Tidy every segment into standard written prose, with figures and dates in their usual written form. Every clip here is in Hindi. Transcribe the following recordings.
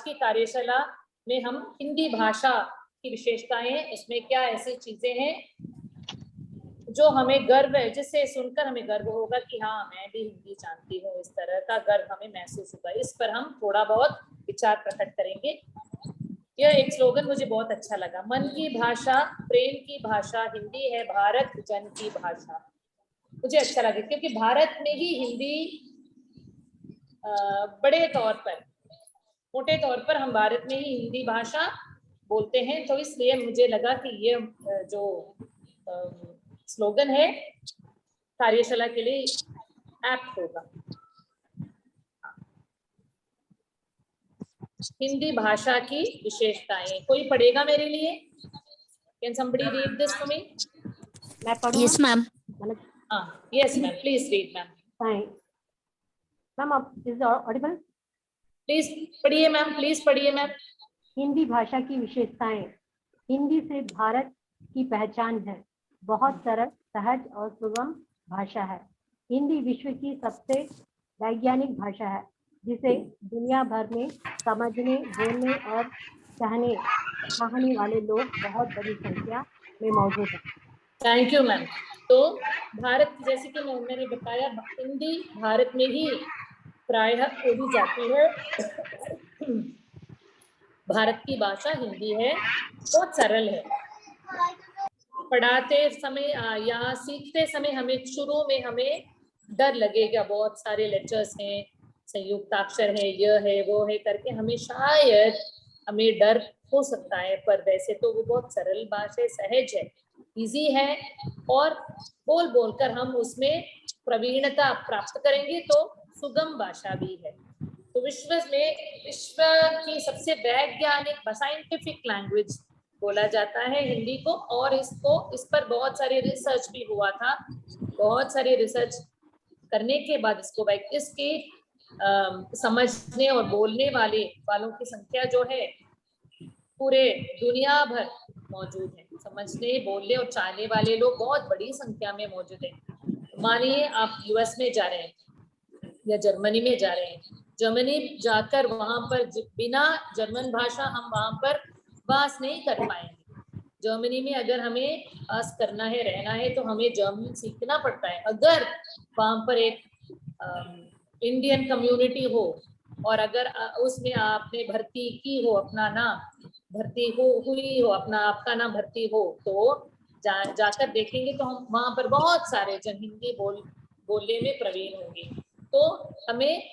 की कार्यशाला में हम हिंदी भाषा की विशेषताएं, उसमें क्या ऐसी चीजें हैं जो हमें गर्व है, जिससे सुनकर हमें गर्व होगा कि हाँ मैं भी हिंदी जानती हूँ, इस तरह का गर्व हमें महसूस होगा। इस पर हम थोड़ा बहुत विचार प्रकट करेंगे। यह एक स्लोगन मुझे बहुत अच्छा लगा, मन की भाषा प्रेम की भाषा हिंदी है, भारत जन की भाषा। मुझे अच्छा लगा क्योंकि भारत में ही हिंदी बड़े तौर पर, मोटे तौर पर हम भारत में ही हिंदी भाषा बोलते हैं, तो इसलिए मुझे लगा कि ये जो स्लोगन है कार्यशाला के लिए एप्ट होगा। हिंदी भाषा की विशेषताएं कोई पढ़ेगा मेरे लिए? Can somebody read this for me? मैं पढ़ूं? Yes, ma'am. Yes, ma'am. Please read, ma'am. Fine. Ma'am, is it audible? Please पढ़िए मैम, प्लीज पढ़िए मैम। हिंदी भाषा की विशेषताएं। हिंदी से भारत की पहचान है, बहुत सरल, सहज और सुगम भाषा है। हिंदी विश्व की सबसे वैज्ञानिक भाषा है, जिसे दुनिया भर में समझने, बोलने और कहने वाले लोग बहुत बड़ी संख्या में मौजूद हैं। Thank you ma'am. तो भारत, जैसे कि मैंने बताया, हिंदी भारत में ही प्रायः बोली जाती है। भारत की भाषा हिंदी है, बहुत सरल है। पढ़ाते समय या सीखते समय हमें शुरू में हमें डर लगेगा, बहुत सारे लेटर्स हैं, संयुक्ताक्षर है, यह है वो है करके हमें शायद हमें डर हो सकता है, पर वैसे तो वो बहुत सरल भाषा, सहज है, इजी है, और बोल बोलकर हम उसमें प्रवीणता प्राप्त करेंगे तो सुगम भाषा भी है। तो विश्व की सबसे वैज्ञानिक साइंटिफिक लैंग्वेज बोला जाता है हिंदी को, और इस पर बहुत सारे रिसर्च भी हुआ था। बहुत सारे रिसर्च करने के बाद इसके समझने और बोलने वालों की संख्या जो है पूरे दुनिया भर मौजूद है। समझने, बोलने और चाहने वाले लोग बहुत बड़ी संख्या में मौजूद है। मानिए आप यूएस में जा रहे हैं या जर्मनी में जा रहे हैं, जर्मनी जाकर वहां पर बिना जर्मन भाषा हम वहां पर वास नहीं कर पाएंगे। जर्मनी में अगर हमें वास करना है, रहना है, तो हमें जर्मन सीखना पड़ता है। अगर वहां पर एक इंडियन कम्युनिटी हो और अगर उसमें आपने भर्ती की हो, अपना नाम भर्ती हुई हो, अपना आपका नाम भर्ती हो, तो जाकर देखेंगे तो हम वहां पर बहुत सारे जन हिंदी बोलने में प्रवीण होंगे। तो हमें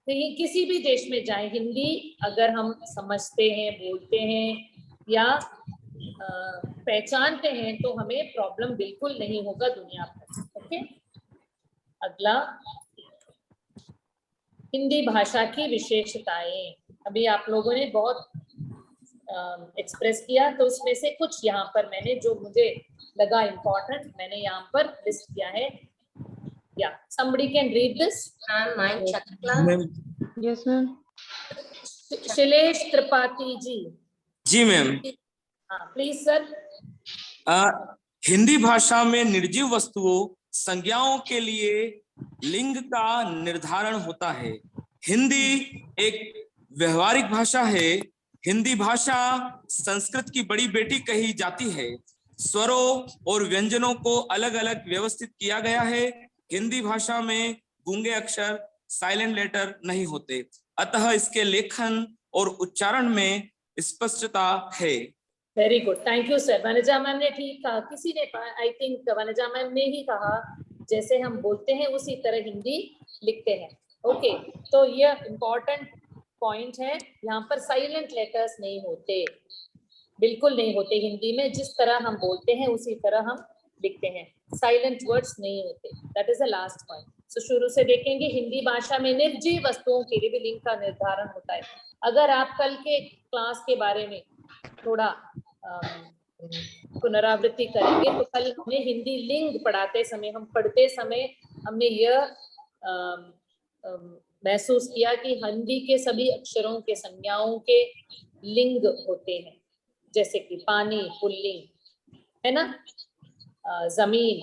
कहीं किसी भी देश में जाए, हिंदी अगर हम समझते हैं, बोलते हैं या पहचानते हैं, तो हमें प्रॉब्लम बिल्कुल नहीं होगा दुनिया भर। ओके, अगला, हिंदी भाषा की विशेषताएं। अभी आप लोगों ने बहुत एक्सप्रेस किया, तो उसमें से कुछ यहाँ पर मैंने, जो मुझे लगा इम्पोर्टेंट, मैंने यहाँ पर लिस्ट किया है। या somebody can read this? Yes, ma'am. Shilesh Tripathi ji. जी मैम। हाँ प्लीज सर। हिंदी भाषा में निर्जीव वस्तुओं, संज्ञाओं के लिए लिंग का निर्धारण होता है। हिंदी एक व्यवहारिक भाषा है। हिंदी भाषा संस्कृत की बड़ी बेटी कही जाती है। स्वरों और व्यंजनों को अलग अलग व्यवस्थित किया गया है। हिंदी भाषा में गूंगे अक्षर, साइलेंट लेटर नहीं होते, अतः इसके लेखन और उच्चारण में स्पष्टता है। Very good, thank you sir. Vanaja ma'am ने ठीक कहा, किसी ने, आई थिंक वनजा मैम ने ही कहा, जैसे हम बोलते हैं उसी तरह हिंदी लिखते हैं। ओके, तो ये इम्पोर्टेंट पॉइंट है। यहाँ पर साइलेंट लेटर्स नहीं होते, बिल्कुल नहीं होते। हिंदी में जिस तरह हम बोलते हैं उसी तरह हम लिखते हैं, साइलेंट वर्ड्स नहीं होते। That is the last point. So शुरू से देखेंगे, हिंदी भाषा में निर्जीव वस्तुओं के लिए भी लिंग का निर्धारण होता है। अगर आप कल के क्लास के बारे में थोड़ा पुनरावृत्ति करेंगे, तो कल हमने हिंदी लिंग पढ़ाते समय, हम पढ़ते समय हमने यह महसूस किया कि हिंदी के सभी अक्षरों के संज्ञाओं के लिंग होते हैं, जैसे कि पानी पुल्लिंग है ना, जमीन,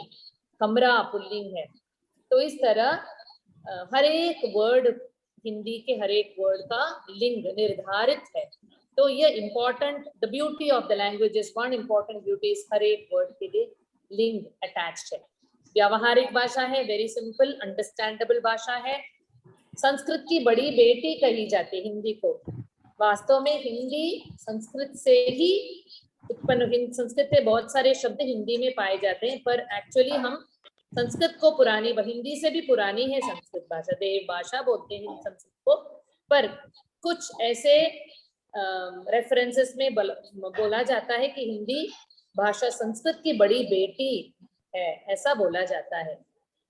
कमरा पुल्लिंग है। तो इस तरह हर एक वर्ड हिंदी के हर एक वर्ड का लिंग निर्धारित है। तो ये important, the beauty of the language is, one important beauty is हर एक वर्ड के लिए लिंग अटैच्ड है। व्यावहारिक भाषा है, वेरी सिंपल अंडरस्टैंडेबल भाषा है। संस्कृत की बड़ी बेटी कही जाती है हिंदी को। वास्तव में हिंदी संस्कृत से ही उत्पन्न, संस्कृत के बहुत सारे शब्द हिंदी में पाए जाते हैं, पर एक्चुअली हम संस्कृत को पुरानी, हिंदी से भी पुरानी है संस्कृत भाषा, देव भाषा बोलते हैं संस्कृत को। पर कुछ ऐसे रेफरेंसेस में बोला जाता है कि हिंदी भाषा संस्कृत की बड़ी बेटी है, ऐसा बोला जाता है।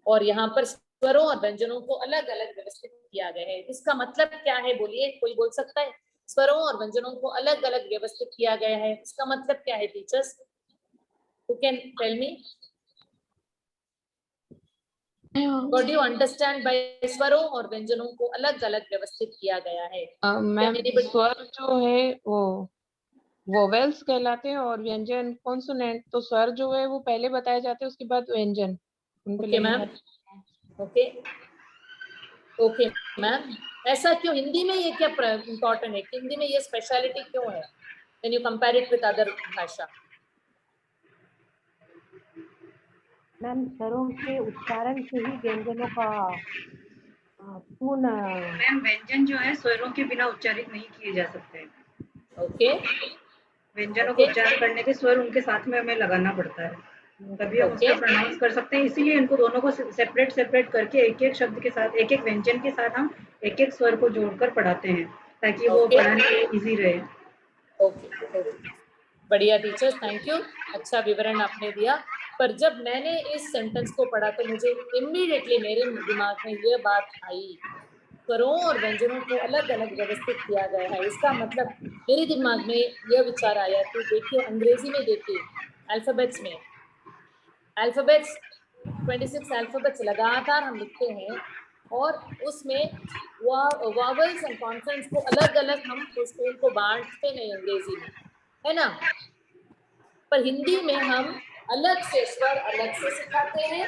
और यहाँ पर स्वरों और व्यंजनों को अलग अलग व्यवस्थित किया गया है। इसका मतलब क्या है बोलिए, कोई बोल सकता है? स्वरों और व्यंजनों को अलग अलग व्यवस्थित किया गया है, इसका मतलब क्या है teachers? Who can tell me? What do you understand by स्वरों और व्यंजनों को अलग अलग व्यवस्थित किया गया है? मैम स्वर जो है वो वोवेल्स कहलाते हैं और व्यंजन कॉन्सोनेंट। तो स्वर जो है वो पहले बताए जाते हैं, उसके बाद व्यंजन। Okay ma'am, okay okay ma'am. ऐसा क्यों? हिंदी में ये क्या इम्पोर्टेंट है? हिंदी में ये स्पेशलिटी क्यों है when you compare it with other भाषा? मैम स्वरों के उच्चारण से ही व्यंजनों का पूर्ण। मैम व्यंजन जो है स्वरों के बिना उच्चारित नहीं किए जा सकते। ओके, व्यंजनों को उच्चारण करने के स्वर उनके साथ में हमें लगाना पड़ता है, तभी हम उसको प्रोनाउंस कर सकते हैं। इसीलिए इनको दोनों को सेपरेट करके एक एक शब्द के साथ, एक एक व्यंजन के साथ हम एक एक स्वर को जोड़कर पढ़ाते हैं, ताकि वो पढ़ाने में इजी रहे। ओके, बढ़िया टीचर, थैंक यू, अच्छा विवरण आपने दिया। पर जब मैंने इस सेंटेंस को पढ़ा तो मुझे इमीडिएटली मेरे दिमाग में ये बात आई, स्वरों और व्यंजनों को अलग अलग व्यवस्थित किया गया है। इसका मतलब मेरे दिमाग में यह विचार आया कि देखिए अंग्रेजी में, देखिए अल्फाबेट्स में, अल्फाबेट्स 26 अल्फाबेट्स लगातार हम लिखते हैं और उसमें वावल्स एंड कॉन्सोनेंट्स को अलग अलग हम उनको बांटते नहीं अंग्रेजी में, है ना? पर हिंदी में हम अलग से स्वर अलग से सिखाते हैं,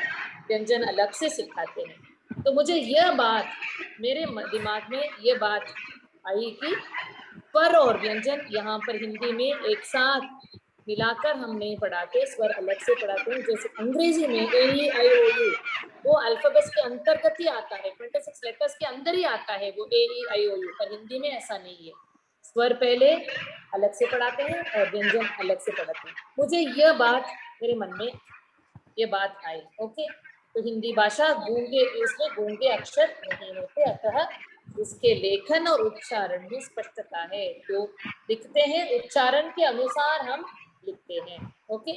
व्यंजन अलग से सिखाते हैं। तो मुझे यह बात, मेरे दिमाग में ये बात आई कि स्वर और व्यंजन यहाँ पर हिंदी में एक साथ मिलाकर हम नहीं पढ़ाते, स्वर अलग से पढ़ाते हैं। जैसे अंग्रेजी में AEIOU वो अल्फाबेट्स के अंतर्गत ही आता है, 26 लेटर्स के अंदर ही आता है वो AEIOU, पर हिंदी में ऐसा नहीं है। स्वर पहले अलग से पढ़ाते हैं और व्यंजन अलग से पढ़ाते हैं। मुझे यह बात, मेरे मन में ये बात आई। ओके, तो हिंदी भाषा गूंगे, इसमें गूंगे अक्षर नहीं होते, अतः इसके लेखन और उच्चारण में स्पष्टता है। तो लिखते हैं उच्चारण के अनुसार हम लिखते हैं। ओके,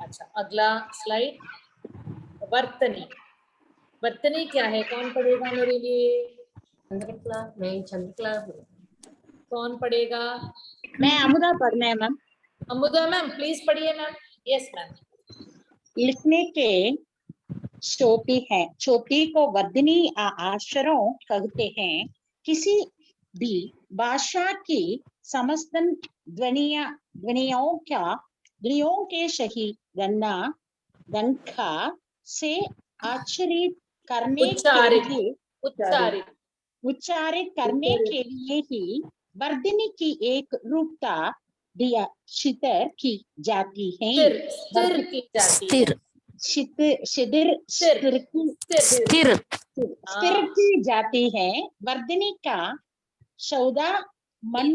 अच्छा अगला स्लाइड, वर्तनी। वर्तनी क्या है? कौन पढ़ेगा मेरे लिए? चंद्रकला, कौन पढ़ेगा? मैं अमुदा पढ़ना है मैम। अमुदा मैम प्लीज पढ़िए मैम। Yes ma'am. लिखने के चोटी है, चोटी को वर्धनी अक्षरों कहते हैं। किसी भी भाषा की समस्त ध्वनियों के सही गणना से उच्चारित करने के लिए ही वर्धनी की एक रूपता शिथिर की जाती है। स्थिर की जाती है। वर्धनी का सौदा मन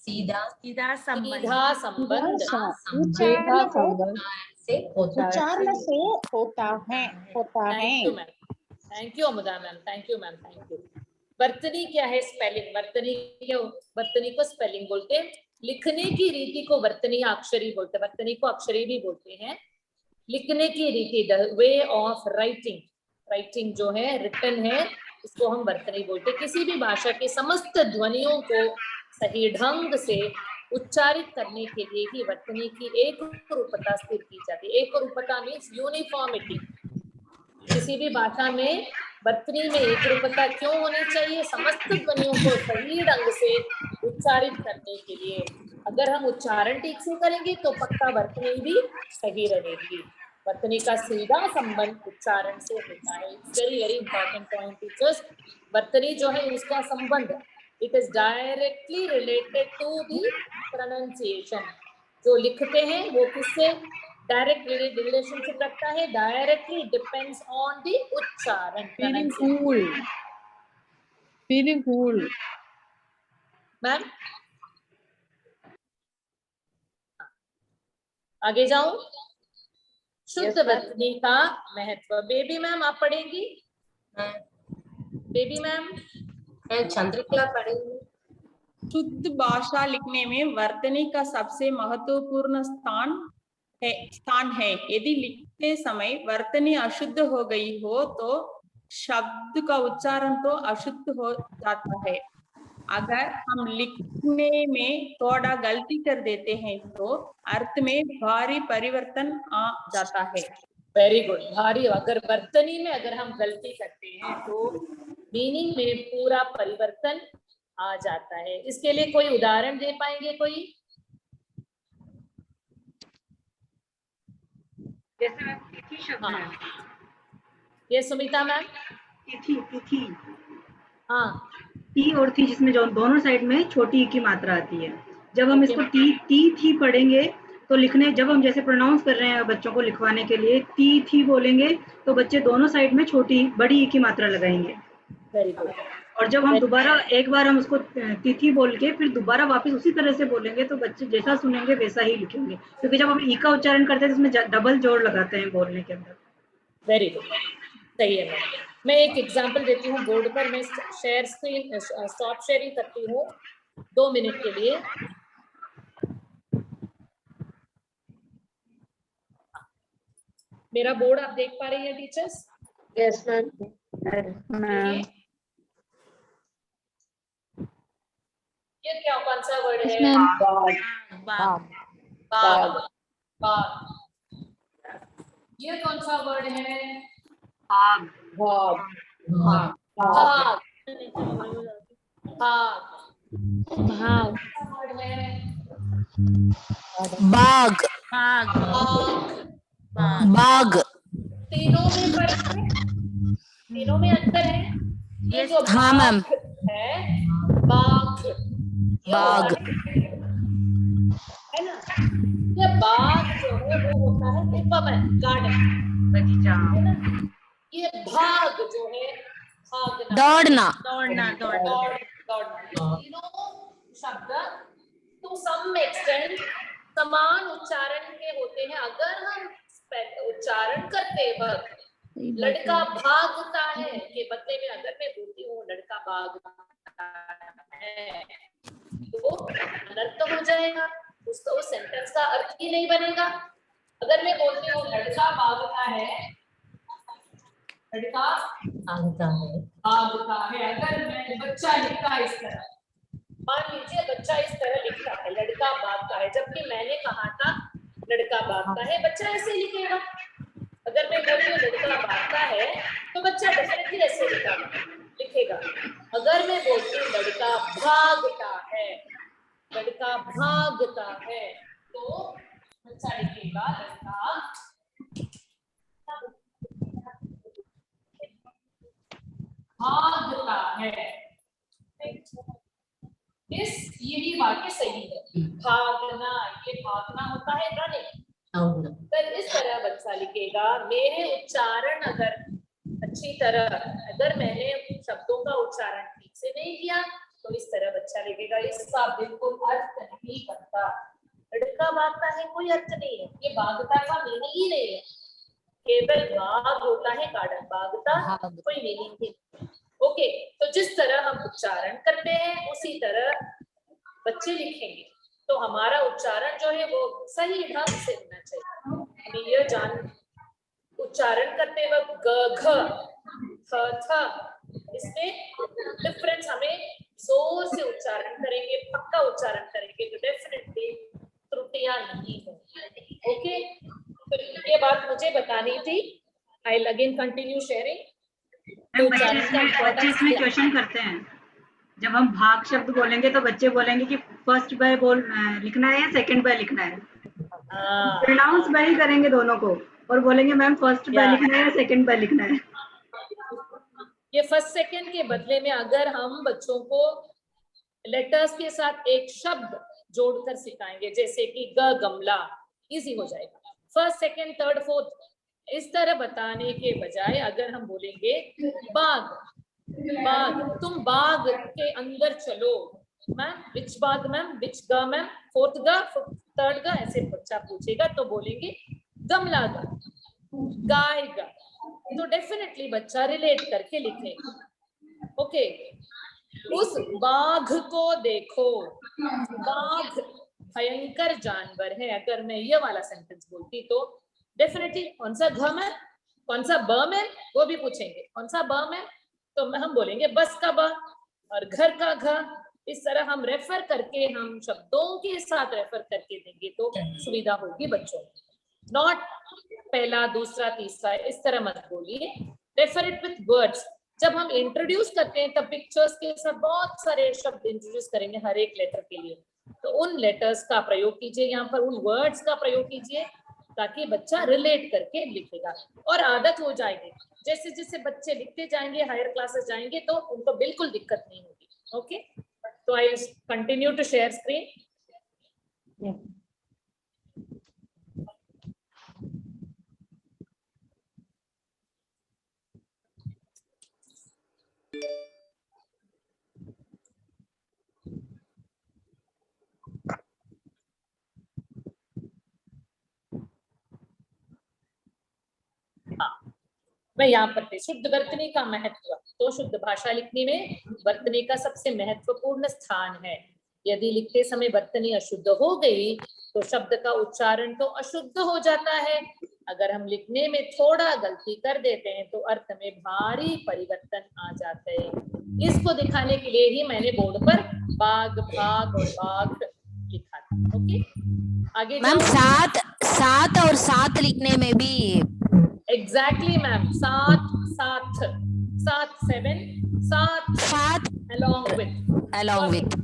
सीधा संबंध उच्चारण से होता है। Thank you Amuda ma'am, thank you ma'am, thank you. वर्तनी क्या है? स्पेलिंग। वर्तनी को स्पेलिंग बोलते हैं। लिखने की रीति को वर्तनी अक्षरी बोलते हैं, वर्तनी को अक्षरी भी बोलते हैं। लिखने की रीति, the way of writing, writing जो है, रिटन है, इसको हम वर्तनी बोलते हैं। किसी भी भाषा के समस्त ध्वनियों को सही ढंग से उच्चारित करने के लिए ही वर्तनी की एक रूपता स्थिर की जाती है। एक रूपता मीन्स यूनिफॉर्मिटी। किसी भी भाषा में वर्तनी में एक रूपता क्यों होनी चाहिए? समस्त ध्वनियों को सही ढंग से उच्चारित करने के लिए। अगर हम उच्चारण ठीक से करेंगे तो पक्का वर्तनी भी सही रहेगी। वर्तनी का सीधा संबंध उच्चारण से होता है। It's very very important point teachers. वर्तनी जो है उसका संबंध, it is directly related to the pronunciation. जो लिखते हैं वो किससे डायरेक्ट रिलेशनशिप रखता है? डायरेक्टली डिपेंड्स ऑन दी उच्चारण। फीलिंग कूल मैम आगे जाऊं? शुद्ध वर्तनी का महत्व। बेबी मैम आप पढ़ेंगी? बेबी मैम चंद्रकला पढ़ेंगी। शुद्ध भाषा लिखने में वर्तनी का सबसे महत्वपूर्ण स्थान है। यदि लिखते समय वर्तनी अशुद्ध हो गई हो तो शब्द का उच्चारण तो अशुद्ध हो जाता है। अगर हम लिखने में थोड़ा गलती कर देते हैं तो अर्थ में भारी परिवर्तन आ जाता है। Very good. भारी, अगर वर्तनी में अगर हम गलती करते हैं तो मीनिंग में पूरा परिवर्तन आ जाता है। इसके लिए कोई उदाहरण दे पाएंगे कोई? जैसे मैम तिथि शब्द है। ये सुमिता मैम। तिथि हाँ, टी और थी, जिसमें जो दोनों साइड में छोटी ई की मात्रा आती है। जब हम इसको टी थी पढ़ेंगे तो लिखने, जब हम जैसे प्रोनाउंस कर रहे हैं बच्चों को लिखवाने के लिए टी थी बोलेंगे तो बच्चे दोनों साइड में बड़ी ई की मात्रा लगाएंगे। Very good. और जब हम दोबारा एक बार हम उसको तिथि बोल के फिर दोबारा वापस उसी तरह से बोलेंगे तो बच्चे जैसा सुनेंगे वैसा ही लिखेंगे, क्योंकि जब हम ई का उच्चारण करते हैं तो उसमें डबल जोर लगाते हैं बोलने के अंदर। वेरी गुड, सही है मैम। मैं एक एग्जांपल देती हूँ बोर्ड पर। मैं शेयर स्क्रीन स्टॉप शेयरिंग करती हूँ 2 मिनट के लिए। मेरा बोर्ड आप देख पा रही हैं टीचर्स? Yes ma'am. ये क्या, कौन सा वर्ड है? बाग। ये कौन सा वर्ड है? भाग। वर्ड है बाग। बाग। तीनों में फर्क है, तीनों में अंतर है। ये जो हाँ मैम। है बाग, बाग है ना? ये बाग जो है वो होता है उपवन, गार्डन, बगीचा, है ना? ये भाग जो है भागना, दौड़ना। तीनों शब्द टू सम एक्सटेंट समान उच्चारण के होते हैं। अगर हम उच्चारण करते वक्त लड़का भागता है के बदले में अगर मैं बोलती हूँ लड़का भागता है तो अनर्थ हो जाएगा, उसका उस सेंटेंस का अर्थ ही नहीं बनेगा। अगर मैं बोलती हूँ लड़का भागता है, लड़का भागता है, अगर मैं बच्चा लिखता है इस तरह, मान लीजिए बच्चा इस तरह लिखता है लड़का भागता है, जबकि मैंने कहा था लड़का भागता है, बच्चा ऐसे लिखेगा। अगर मैं बोलती हूँ लड़का भागता है तो बच्चा डेफिनेटली ऐसे लिखेगा। अगर मैं बोलती हूँ लड़का भागता है, लड़का भागता है, तो बच्चा लिखेगा लड़का भागता है। यही वाक्य सही है। भागना, ये भागना होता है रनिंग। पर इस तरह बच्चा लिखेगा। मेरे उच्चारण अगर अच्छी तरह, अगर मैंने शब्दों का उच्चारण ठीक से नहीं किया तो इस तरह बच्चा लिखेगा। इसका बिल्कुल अर्थ नहीं बनता। लड़का भागता है कोई अर्थ नहीं है, ये भागता का मीनिंग ही नहीं है। केवल भाग होता है गार्डन, भागता कोई मीनिंग नहीं। ओके, तो जिस तरह हम उच्चारण करते हैं उसी तरह बच्चे लिखेंगे, तो हमारा उच्चारण जो है वो सही ढंग से होना चाहिए। हमें यह जान, उच्चारण करते वक्त ग घ थ थ, इसमें डिफरेंस हमें जोर से उच्चारण करेंगे, पक्का उच्चारण करेंगे तो डेफिनेटली त्रुटियां नहीं होंगी। ओके, तो ये बात मुझे बतानी थी। I again continue sharing. बच्चे इसमें क्वेश्चन करते हैं। जब हम भाग शब्द बोलेंगे तो बच्चे बोलेंगे कि फर्स्ट बाय लिखना है या सेकंड बाय लिखना है। प्रोनाउंस बाय करेंगे दोनों को। और बोलेंगे मैम फर्स्ट बार लिखना है या सेकंड बार लिखना है। ये फर्स्ट सेकंड के बदले में अगर हम बच्चों को लेटर्स के साथ एक शब्द जोड़कर सिखाएंगे, जैसे कि गमला, इजी हो जाएगा। फर्स्ट सेकंड थर्ड फोर्थ इस तरह बताने के बजाय अगर हम बोलेंगे बाग, तुम बाग के अंदर चलो, मैम विच बाग मैम, विच ग मैम, फोर्थ ग, थर्ड ग, ऐसे बच्चा पूछेगा तो बोलेंगे गमला गा, गाय गा, तो डेफिनेटली बच्चा रिलेट करके लिखेगा। ओके, उस बाघ को देखो, बाघ भयंकर जानवर है। अगर मैं ये वाला सेंटेंस बोलती तो डेफिनेटली कौन सा घ में, कौन सा ब में, वो भी पूछेंगे कौन सा ब में, तो हम बोलेंगे बस का ब और घर का घ। इस तरह हम रेफर करके, हम शब्दों के साथ रेफर करके देंगे तो सुविधा होगी बच्चों को। नॉट पहला दूसरा तीसरा इस तरह मत बोलिए, रेफर इट विथ वर्ड्स। जब हम इंट्रोड्यूस करते हैं तब पिक्चर्स के साथ बहुत सारे शब्द इंट्रोड्यूस करेंगे हर एक लेटर के लिए, तो उन लेटर्स का प्रयोग कीजिए, यहाँ पर उन वर्ड्स का प्रयोग कीजिए ताकि बच्चा रिलेट करके लिखेगा और आदत हो जाएगी। जैसे जैसे बच्चे लिखते जाएंगे, हायर क्लासेस जाएंगे तो उनको बिल्कुल दिक्कत नहीं होगी। ओके, तो I continue to share screen. मैं यहाँ पर थे शुद्ध वर्तनी का महत्व। तो शुद्ध भाषा लिखने में वर्तनी का सबसे महत्वपूर्ण स्थान है। यदि लिखते समय वर्तनी अशुद्ध हो गई तो शब्द का उच्चारण तो अशुद्ध हो जाता है। अगर हम लिखने में थोड़ा गलती कर देते हैं तो अर्थ में भारी परिवर्तन आ जाता है। इसको दिखाने के लिए ही मैंने बोर्ड पर बाग, भाग और बाग लिखा था। ओके, आगे मैम सात और सात लिखने में भी एग्जैक्टली मैम, सात सात, सात सेवन, सात along with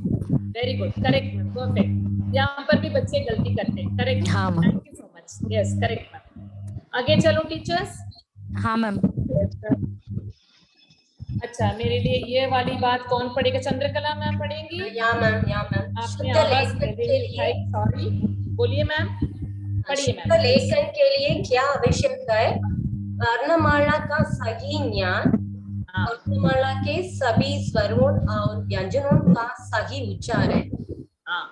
very good, correct ma'am, perfect. यहाँ पर भी बच्चे गलती करते हैं, करेक्ट। हाँ ma'am, thank you so much, yes correct ma'am. आगे चलो टीचर्स। हाँ मैम। अच्छा, मेरे लिए ये वाली बात कौन पढ़ेगा? चंद्रकला मैम पढ़ेंगी? या मैम, या मैम। आपने आवाज पहले ही उठाई, सॉरी, बोलिए मैम, पढ़िए मैम। लेखन के लिए क्या आवश्यक है? वर्णमाला का सही ज्ञान, वर्णमाला के सभी स्वरों और व्यंजनों का सही उच्चारण,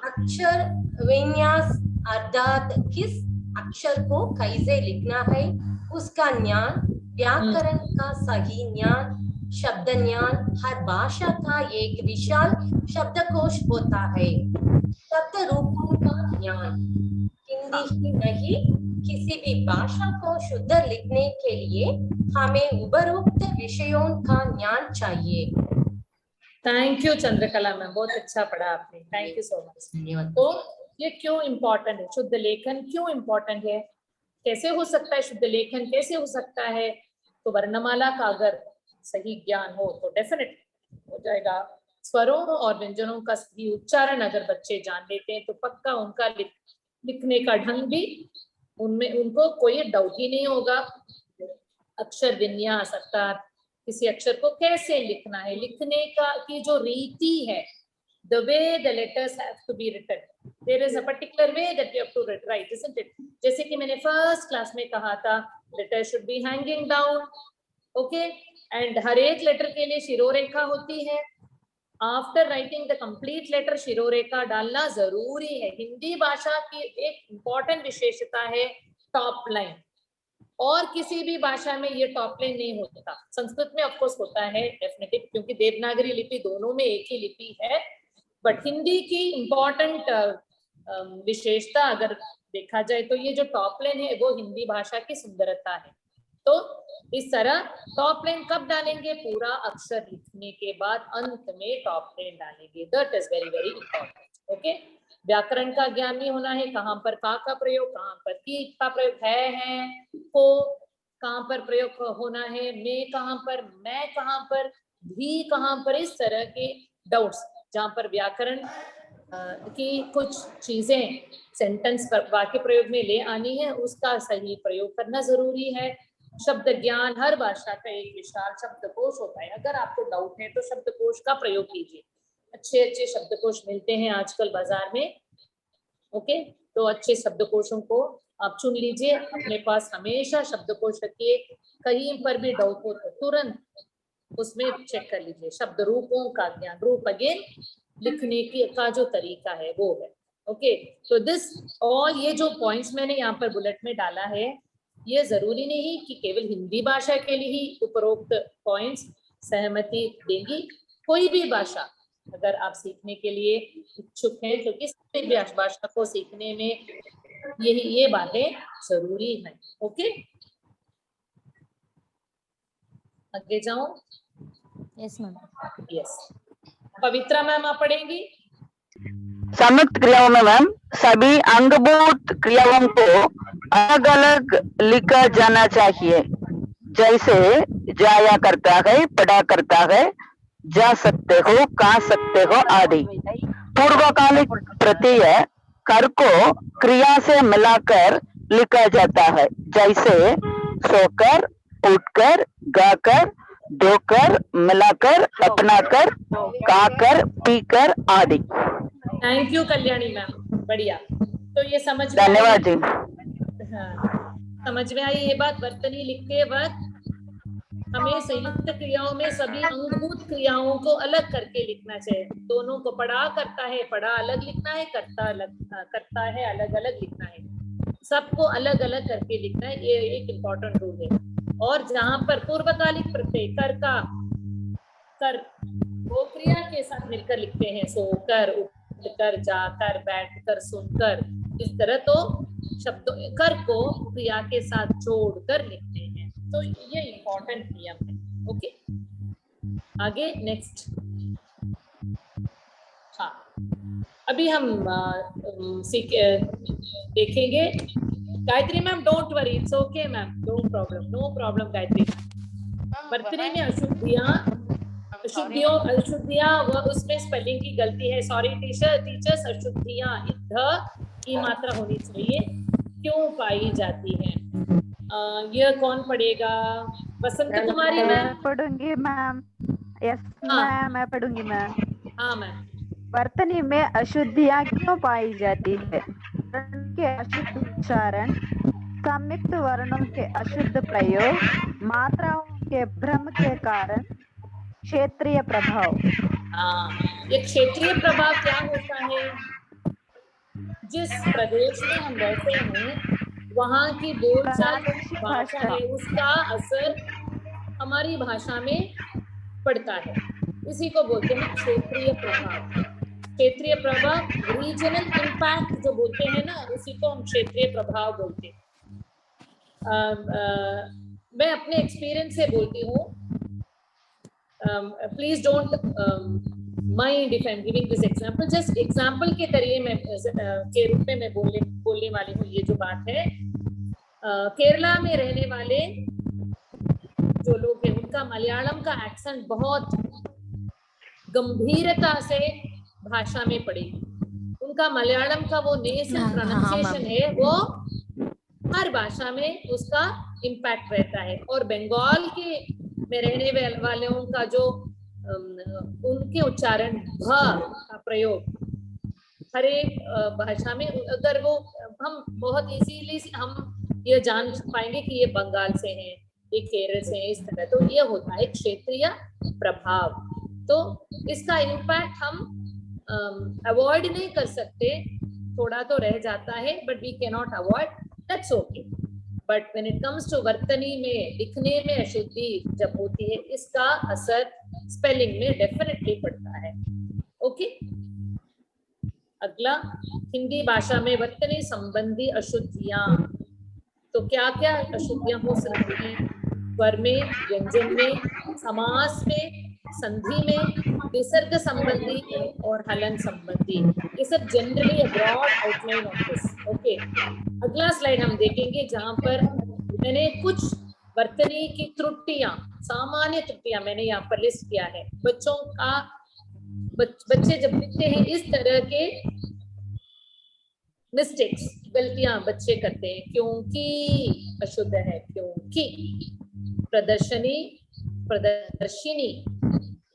अक्षर विन्यास अर्थात किस अक्षर को कैसे लिखना है उसका ज्ञान, व्याकरण का सही ज्ञान, शब्द ज्ञान। हर भाषा का एक विशाल शब्दकोश होता है, शब्द रूपों का ज्ञान। हिंदी ही नहीं, किसी भी भाषा को शुद्ध लिखने के लिए हमें उपरोक्त विषयों का ज्ञान चाहिए। थैंक यू चंद्रकला मैम, बहुत अच्छा पढ़ा आपने, थैंक यू सो मच। तो ये क्यों इम्पोर्टेंट है? शुद्ध लेखन क्यों इम्पोर्टेंट है? कैसे हो सकता है शुद्ध लेखन, कैसे हो सकता है? तो वर्णमाला का अगर सही ज्ञान हो तो डेफिनेट हो जाएगा। स्वरों और व्यंजनों का सही उच्चारण अगर बच्चे जान लेते हैं तो पक्का उनका लिखने का ढंग भी, उनमें उनको कोई डाउट ही नहीं होगा। अक्षर विन्यास अर्थात किसी अक्षर को कैसे लिखना है, लिखने का की जो रीति है, the way the letters have to be written, there is a particular way that you have to write, isn't it? जैसे कि मैंने फर्स्ट क्लास में कहा था, letters should be hanging down, okay, and हर एक लेटर के लिए शिरोरेखा होती है। After writing the complete letter शिरोरेखा डालना जरूरी है। हिंदी भाषा की एक इम्पॉर्टेंट विशेषता है टॉप लाइन, और किसी भी भाषा में ये टॉप लाइन नहीं होता। संस्कृत में ऑफकोर्स होता है डेफिनेटली, क्योंकि देवनागरी लिपि दोनों में एक ही लिपि है, बट हिंदी की इम्पॉर्टेंट विशेषता अगर देखा जाए तो ये जो टॉप लाइन है वो हिंदी भाषा की सुंदरता है। तो इस तरह टॉप लाइन कब डालेंगे? पूरा अक्षर लिखने के बाद अंत में टॉप लाइन डालेंगे। That is very very important. Okay, व्याकरण का ज्ञान नहीं होना है, कहाँ पर का प्रयोग, कहाँ पर की का प्रयोग है, को कहाँ पर प्रयोग होना है, में कहाँ पर, मैं कहाँ पर, भी कहाँ पर, इस तरह के डाउट्स जहाँ पर व्याकरण कि कुछ चीजें सेंटेंस पर वाक्य प्रयोग में ले आनी है, उसका सही प्रयोग करना जरूरी है। शब्द ज्ञान, हर भाषा का एक विशाल शब्दकोश होता है। अगर आपको डाउट है तो शब्दकोश का प्रयोग कीजिए। अच्छे अच्छे शब्दकोश मिलते हैं आजकल बाजार में। ओके, तो अच्छे शब्दकोशों को आप चुन लीजिए, अपने पास हमेशा शब्दकोश रखिए। कहीं पर भी डाउट हो तो तुरंत उसमें चेक कर लीजिए। शब्द रूपों का ज्ञान, रूप अगेन लिखने की का जो तरीका है वो है। ओके, तो दिस ऑल, ये जो पॉइंट्स मैंने यहाँ पर बुलेट में डाला है, ये जरूरी नहीं कि केवल हिंदी भाषा के लिए ही उपरोक्त पॉइंट्स सहमति देंगी। कोई भी भाषा अगर आप सीखने के लिए इच्छुक हैं, क्योंकि किसी भी भाषा को सीखने में ये बातें जरूरी हैं। ओके, आगे जाओ। Yes ma'am. यस, पवित्रा मैम आप पढ़ेंगी। संयुक्त क्रियाओं में मैम सभी अंगभूत क्रियाओं को अलग अलग लिखा जाना चाहिए, जैसे जाया करता है, पढ़ा करता है, जा सकते हो, खा सकते हो आदि। पूर्वकालिक प्रत्यय कर को क्रिया से मिलाकर लिखा जाता है, जैसे सोकर, उठकर, गाकर, धोकर, मिलाकर, अपनाकर, खाकर, पीकर आदि। थैंक यू कल्याणी मैम, बढ़िया। तो ये समझ में धन्यवाद जी। हाँ, समझ में आई ये बात। वर्तनी लिखते वक्त हमें संयुक्त क्रियाओं में सभी अंगभूत क्रियाओं को अलग करके लिखना चाहिए। दोनों को पढ़ा करता है, पढ़ा अलग लिखना है, करता है अलग अलग लिखना है, सबको अलग अलग करके लिखना है। ये एक इम्पोर्टेंट रूल है। और जहां पर पूर्वकालिक प्रत्यय कर वो क्रिया के साथ मिलकर लिखते हैं, सोकर, उठकर, जाकर, बैठकर, सुनकर, इस तरह तो शब्दों कर को क्रिया के साथ जोड़कर लिखते हैं। तो ये इम्पोर्टेंट नियम है। ओके, आगे नेक्स्ट। हाँ, अभी हम देखेंगे। Gayatri ma'am don't worry, it's okay ma'am, no problem Gayatri ma'am. वर्तनी में अशुद्धियां व उसमें स्पेलिंग की गलती है। सॉरी टीचर्स, अशुद्धियां की मात्रा होनी चाहिए, क्यों पाई जाती है। यह कौन पढ़ेगा? वसंत कुमारी मैम पढ़ूंगी मैम। यस मैम, मैं पढ़ूंगी मैम। हाँ मैम। वर्तनी में अशुद्धियां क्यों पाई जाती है? के अशुद्ध उच्चारण, संयुक्त वर्णों के अशुद्ध प्रयोग, मात्राओं के भ्रम के कारण, क्षेत्रीय प्रभाव। ये क्षेत्रीय प्रभाव क्या होता है? जिस प्रदेश में हम रहते हैं वहाँ की बोलचाल भाषा है, उसका असर हमारी भाषा में पड़ता है। इसी को बोलते हैं क्षेत्रीय प्रभाव। क्षेत्रीय प्रभाव, रीजनल इम्पैक्ट जो बोलते हैं ना, उसी को हम क्षेत्रीय प्रभाव बोलते हैं। मैं अपने एक्सपीरियंस से बोलती हूँ, please don't mind if I am giving this example, just example के तरीके में के रूप में मैं बोलने वाली हूँ। ये जो बात है, केरला में रहने वाले जो लोग हैं उनका मलयालम का एक्सेंट बहुत गंभीरता से भाषा में पड़ेगी। उनका मलयालम का वो नेसल प्रोनाउंसिएशन है, वो हर भाषा में उसका इम्पैक्ट रहता है। और बंगाल के में रहने वालों का जो उनके उच्चारण भ का प्रयोग हर एक भाषा में, अगर वो हम बहुत इजीली हम ये जान पाएंगे कि ये बंगाल से हैं, ये केरल से हैं, इस तरह। तो ये होता है क्षेत्रीय प्रभाव। तो इसका इम्पैक्ट हम अवॉइड नहीं कर सकते, थोड़ा तो रह जाता है, but we can not avoid, that's okay. But when it comes to वर्तनी में, लिखने में अशुद्धि जब होती है, इसका असर स्पेलिंग में डेफिनेटली पड़ता है। ओके, अगला, हिंदी भाषा में वर्तनी संबंधी अशुद्धियां। तो क्या क्या अशुद्धियां हो सकती हैं? स्वर में, व्यंजन में, समास में, संधि में, विसर्ग संबंधी और हलन संबंधी। ये सब generally broad outline of this. Okay, अगला स्लाइड हम देखेंगे जहां पर मैंने कुछ वर्तनी की त्रुटियां, सामान्य त्रुटियां मैंने यहाँ पर लिस्ट किया है। बच्चों का बच्चे जब लिखते हैं इस तरह के मिस्टेक्स, गलतियां बच्चे करते हैं, क्योंकि अशुद्ध है, क्योंकि प्रदर्शनी प्रदर्शिनी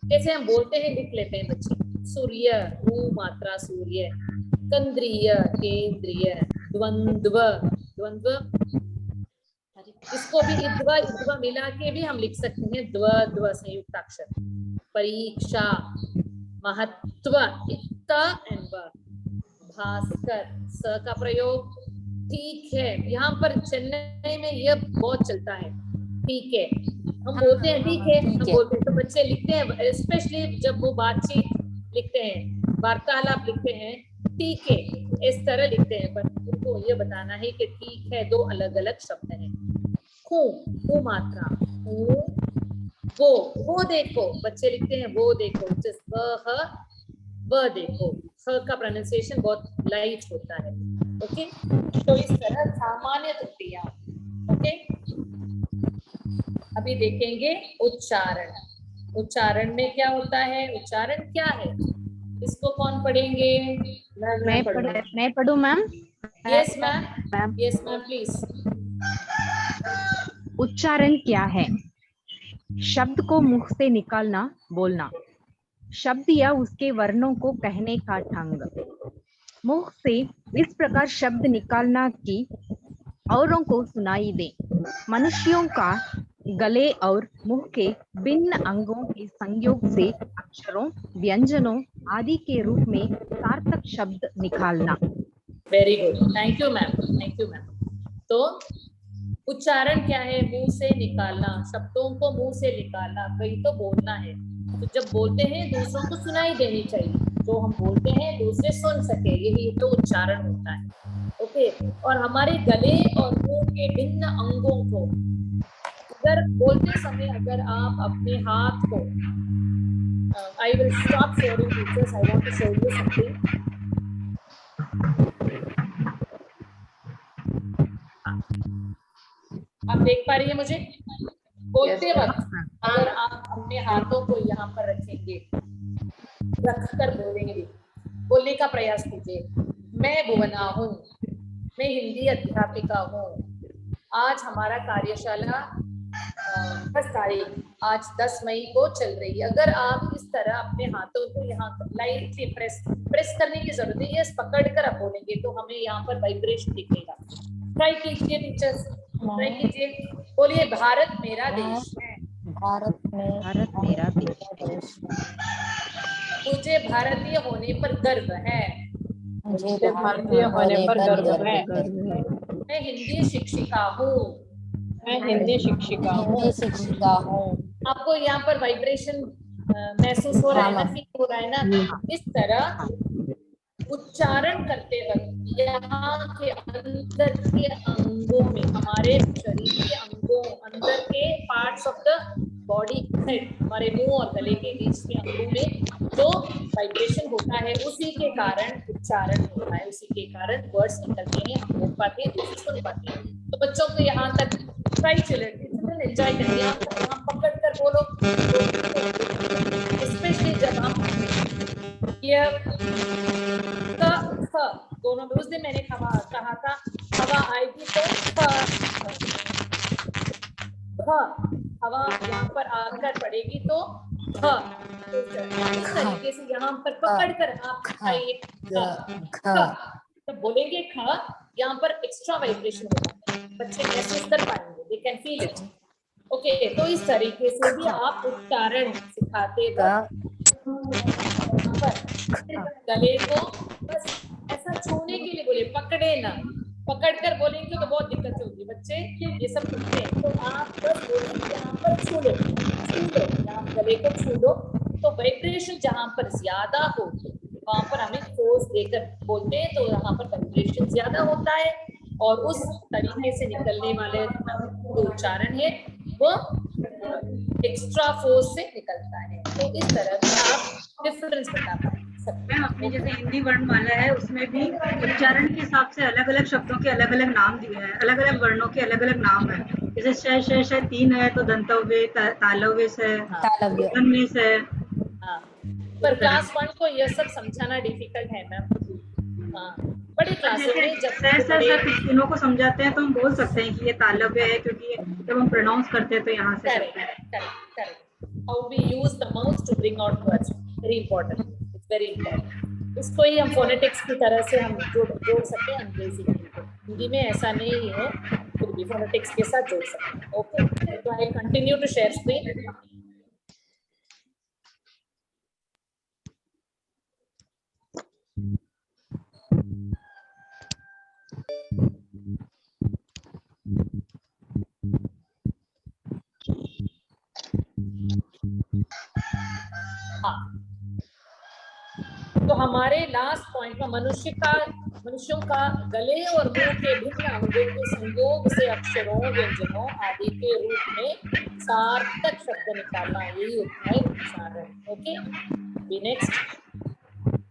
जैसे हम बोलते हैं लिख लेते हैं बच्चे। सूर्य, ऊ मात्रा सूर्य, केंद्रीय केंद्रीय, द्वंद्व द्वंद्व, इसको भी इद्वा इद्वा मिला के भी हम लिख सकते हैं, द्व द्व संयुक्ताक्षर। परीक्षा, महत्व, इक्ता एंड व, भास्कर, स का प्रयोग, ठीक है, यहाँ पर चेन्नई में यह बहुत चलता है, ठीक है, हम बोलते हैं ठीक है, हम बोलते हैं तो बच्चे लिखते हैं, स्पेशली जब वो बातचीत लिखते हैं, वार्तालाप लिखते हैं, ठीक है, इस तरह लिखते हैं, पर उनको ये बताना है कि ठीक है दो अलग अलग शब्द हैं। खू मात्रा, वो देखो, बच्चे लिखते हैं वो देखो, वह देखो, ह का प्रोनाउंसिएशन बहुत लाइट होता है। ओके, तो इस तरह सामान्य त्रुटियां। ओके, अभी देखेंगे उच्चारण। उच्चारण में क्या होता है, उच्चारण क्या है, इसको कौन पढ़ेंगे? मैं पढ़ूं ma'am? Yes ma'am, yes ma'am please. उच्चारण क्या है? शब्द को मुख से निकालना, बोलना। शब्द या उसके वर्णों को कहने का ढंग। मुख से इस प्रकार शब्द निकालना कि औरों को सुनाई दे। मनुष्यों का गले और मुंह के भिन्न अंगों के संयोग से अक्षरों, व्यंजनों आदि के रूप में सार्थक शब्द निकालना। Very good, thank you ma'am, thank you ma'am. तो उच्चारण क्या है? मुंह से निकालना, शब्दों को मुंह से निकालना, कहीं तो बोलना है, तो जब बोलते हैं दूसरों को सुनाई देनी चाहिए, जो हम बोलते हैं दूसरे सुन सके, यही तो उच्चारण होता है। ओके, और हमारे गले और मुंह के भिन्न अंगों को अगर बोलते समय अगर आप अपने हाथ को, I will stop sharing pictures, I want to show you something. आप देख पा रही है मुझे? बोलते वक्त अगर आप अपने हाथों को यहाँ पर रखेंगे, रखकर बोलेंगे, बोलने का प्रयास कीजिए। मैं भुवना हूँ, मैं हिंदी अध्यापिका हूँ, आज हमारा कार्यशाला 10 तारीख, आज 10 मई को चल रही है। अगर आप इस तरह अपने हाथों को यहाँ लाइटली प्रेस करने की जरूरत है, यस पकड़ कर आप बोलेंगे तो हमें यहाँ पर वाइब्रेशन दिखेगा। ट्राई कीजिए टीचर्स, ट्राई कीजिए, बोलिए भारत मेरा देश है, भारत मेरा देश, मुझे भारतीय होने पर गर्व है, मुझे भारतीय होने पर गर्व है, मैं हिंदी शिक्षिका हूँ, मैं हिंदी शिक्षिका हूँ। आपको यहाँ पर वाइब्रेशन महसूस हो रहा है ना, फील हो रहा है ना? इस तरह उच्चारण करते वक्त यहाँ के अंदर के अंगों में, हमारे शरीर के अंगों, अंदर के पार्ट्स ऑफ द बॉडी, हमारे मुंह और गले के बीच के अंगों में जो वाइब्रेशन होता है, उसी के कारण उच्चारण होता है, उसी के कारण वर्ड्स निकलते हैं, हम बोल पाते हैं, दूसरे सुन पाते हैं। तो बच्चों को यहाँ तक ट्राई चिल्ड्रन एंजॉय करेंगे, यहाँ पकड़ कर बोलो, स्पेशली जब हम ये दोनों में, उस दिन मैंने कहा था हवा आएगी तो हवा यहाँ पर आकर पड़ेगी तो इस तरीके से यहाँ पर पकड़ कर आप खाइए, जब बोलेंगे ख, यहाँ पर एक्स्ट्रा वाइब्रेशन होता है, बच्चे महसूस कर पाएंगे, they can feel it. Okay, तो इस तरीके से भी आप उच्चारण सिखाते गले को बस ऐसा छूने के लिए बोले, पकड़े ना, पकड़कर बोलेंगे तो बहुत दिक्कत होगी, बच्चे ये सब सुनते हैं। तो आप बस बोलेंगे यहाँ पर छू लो, यहाँ गले को छू लो, तो वाइब्रेशन जहाँ पर ज्यादा हो वहां पर हमें फोर्स देकर बोलते हैं, तो यहाँ पर वाइब्रेशन ज्यादा होता है और उस तरीके से निकलने वाले जो उच्चारण है वो एक्स्ट्रा फोर्स से निकलता है। तो इस तरह से आप डिफरेंस बता पाएंगे। अपने जैसे हिंदी वर्णमाला है उसमें भी उच्चारण के हिसाब से अलग अलग शब्दों के अलग अलग नाम दिए हैं, अलग अलग वर्णों के अलग अलग नाम है। जैसे श 3 है तो दंतव्य, तालव्य है, पर क्लास 1 को यह सब समझाना डिफिकल्ट है मैम। हाँ, बड़ी क्लासों में जब सर तीनों को समझाते हैं तो हम बोल सकते हैं कि ये तालव्य है, क्योंकि जब हम प्रोनाउंस करते हैं तो यहाँ से correct how we use the mouth to bring out words, very important, it's very important। इसको ही हम फोनेटिक्स की तरह से हम जोड़ सकते हैं अंग्रेजी में। हिंदी में ऐसा नहीं है, फिर भी फोनेटिक्स के साथ जोड़ सकते हैं। ओके, तो I continue to share screen. तो हमारे लास्ट पॉइंट में मनुष्यों का गले और मुंह के भिन्न अंगों के संयोग से अक्षरों, व्यंजनों आदि के रूप में सार्थक शब्द निकालना, यही होता है उच्चारण। ओके, नेक्स्ट,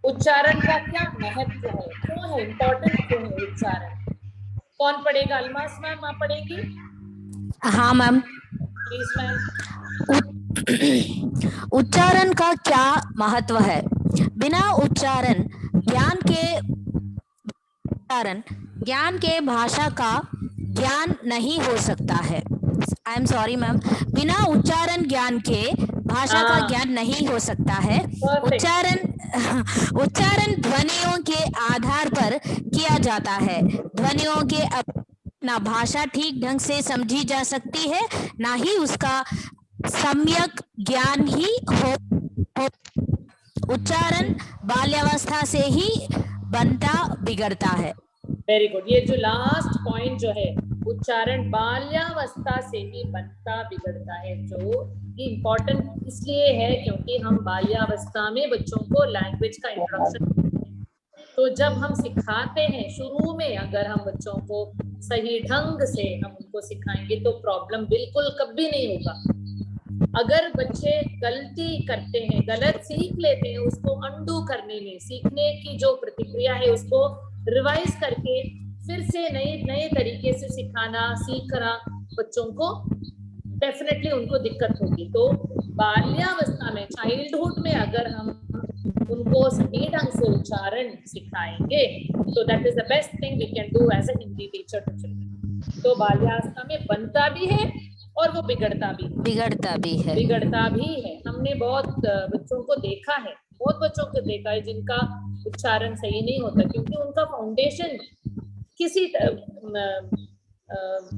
उच्चारण का क्या महत्व है, क्यों है इम्पोर्टेंट, क्यों है उच्चारण? कौन पढ़ेगा? अलमास मैम आप पढ़ेंगी? हाँ मैम। Please ma'am. उच्चारण का क्या महत्व है? बिना उच्चारण ज्ञान के भाषा का ज्ञान नहीं हो सकता है। आई एम सॉरी मैम, बिना उच्चारण ज्ञान के भाषा का ज्ञान नहीं हो सकता है। उच्चारण ध्वनियों के आधार पर किया जाता है। ध्वनियों के ना भाषा ठीक ढंग से समझी जा सकती है, ना ही उसका सम्यक ज्ञान ही हो। उच्चारण बाल्यावस्था से ही बनता बिगड़ता है। वेरी गुड, ये जो लास्ट पॉइंट जो है, उच्चारण बाल्यावस्था से ही बनता बिगड़ता है, जो इम्पोर्टेंट इसलिए है क्योंकि हम बाल्यावस्था में बच्चों को लैंग्वेज का इंट्रोडक्शन, तो जब हम सिखाते हैं शुरू में, अगर हम बच्चों को सही ढंग से हम उनको सिखाएंगे तो प्रॉब्लम बिल्कुल कभी नहीं होगा। अगर बच्चे गलती करते हैं, गलत सीख लेते हैं, उसको अंडू करने में, सीखने की जो प्रतिक्रिया है उसको रिवाइज करके फिर से नए तरीके से सिखाना, सीखना बच्चों को, डेफिनेटली उनको दिक्कत होगी। तो बाल्यावस्था में, चाइल्डहुड में अगर हम उनको सही ढंग से उच्चारण सिखाएंगे तो that is the best thing we can do as a Hindi teacher to children. तो बाल्यावस्था में बनता भी है और वो बिगड़ता भी है। हमने बहुत बच्चों को देखा है, जिनका उच्चारण सही नहीं होता, क्योंकि उनका फाउंडेशन किसी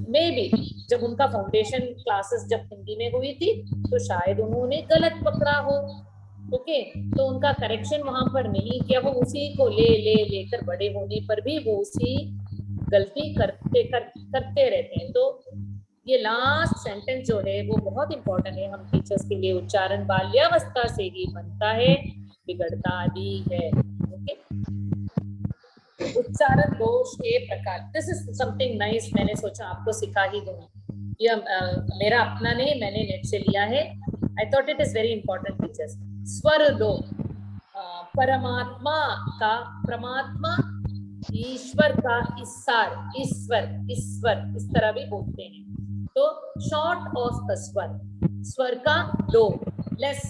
में भी, जब उनका फाउंडेशन क्लासेस जब हिंदी में हुई थी तो शायद उन्होंने गलत पकड़ा हो। ओके, तो उनका करेक्शन वहां पर नहीं किया, वो उसी को लेकर बड़े होने पर भी वो उसी गलती करते रहते हैं। तो ये लास्ट सेंटेंस जो है वो बहुत इंपॉर्टेंट है हम टीचर्स के लिए। उच्चारण बाल्यावस्था से ही बनता है, बिगड़ता भी है। ओके, उच्चारण दोष के प्रकार, दिस इज समथिंग नाइस, मैंने सोचा आपको सिखा ही दूं। ये मेरा अपना नहीं, मैंने नेट से लिया है। I thought it is very important teachers. स्वर दो, परमात्मा, ईश्वर का ईश्वर, इस तरह भी बोलते हैं। तो शॉर्ट ऑफ द स्वर का दो, लेस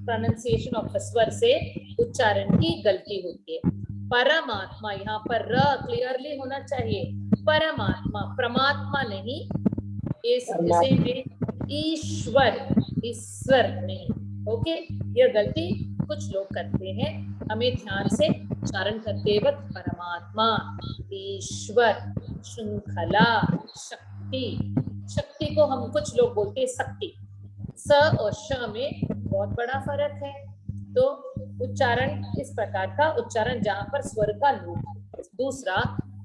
प्रोनाउंसिएशन ऑफ द स्वर से उच्चारण की गलती होती है। परमात्मा, यहाँ पर र क्लियरली होना चाहिए, परमात्मा, परमात्मा नहीं, इसे में ईश्वर नहीं। ओके, यह गलती कुछ लोग करते हैं, हमें ध्यान से उच्चारण करते वक्त परमात्मा, ईश्वर, श्रृंखला, शक्ति को हम कुछ लोग बोलते हैं शक्ति, स और श में बहुत बड़ा फर्क है। तो उच्चारण इस प्रकार का उच्चारण जहां पर स्वर का लोप। दूसरा,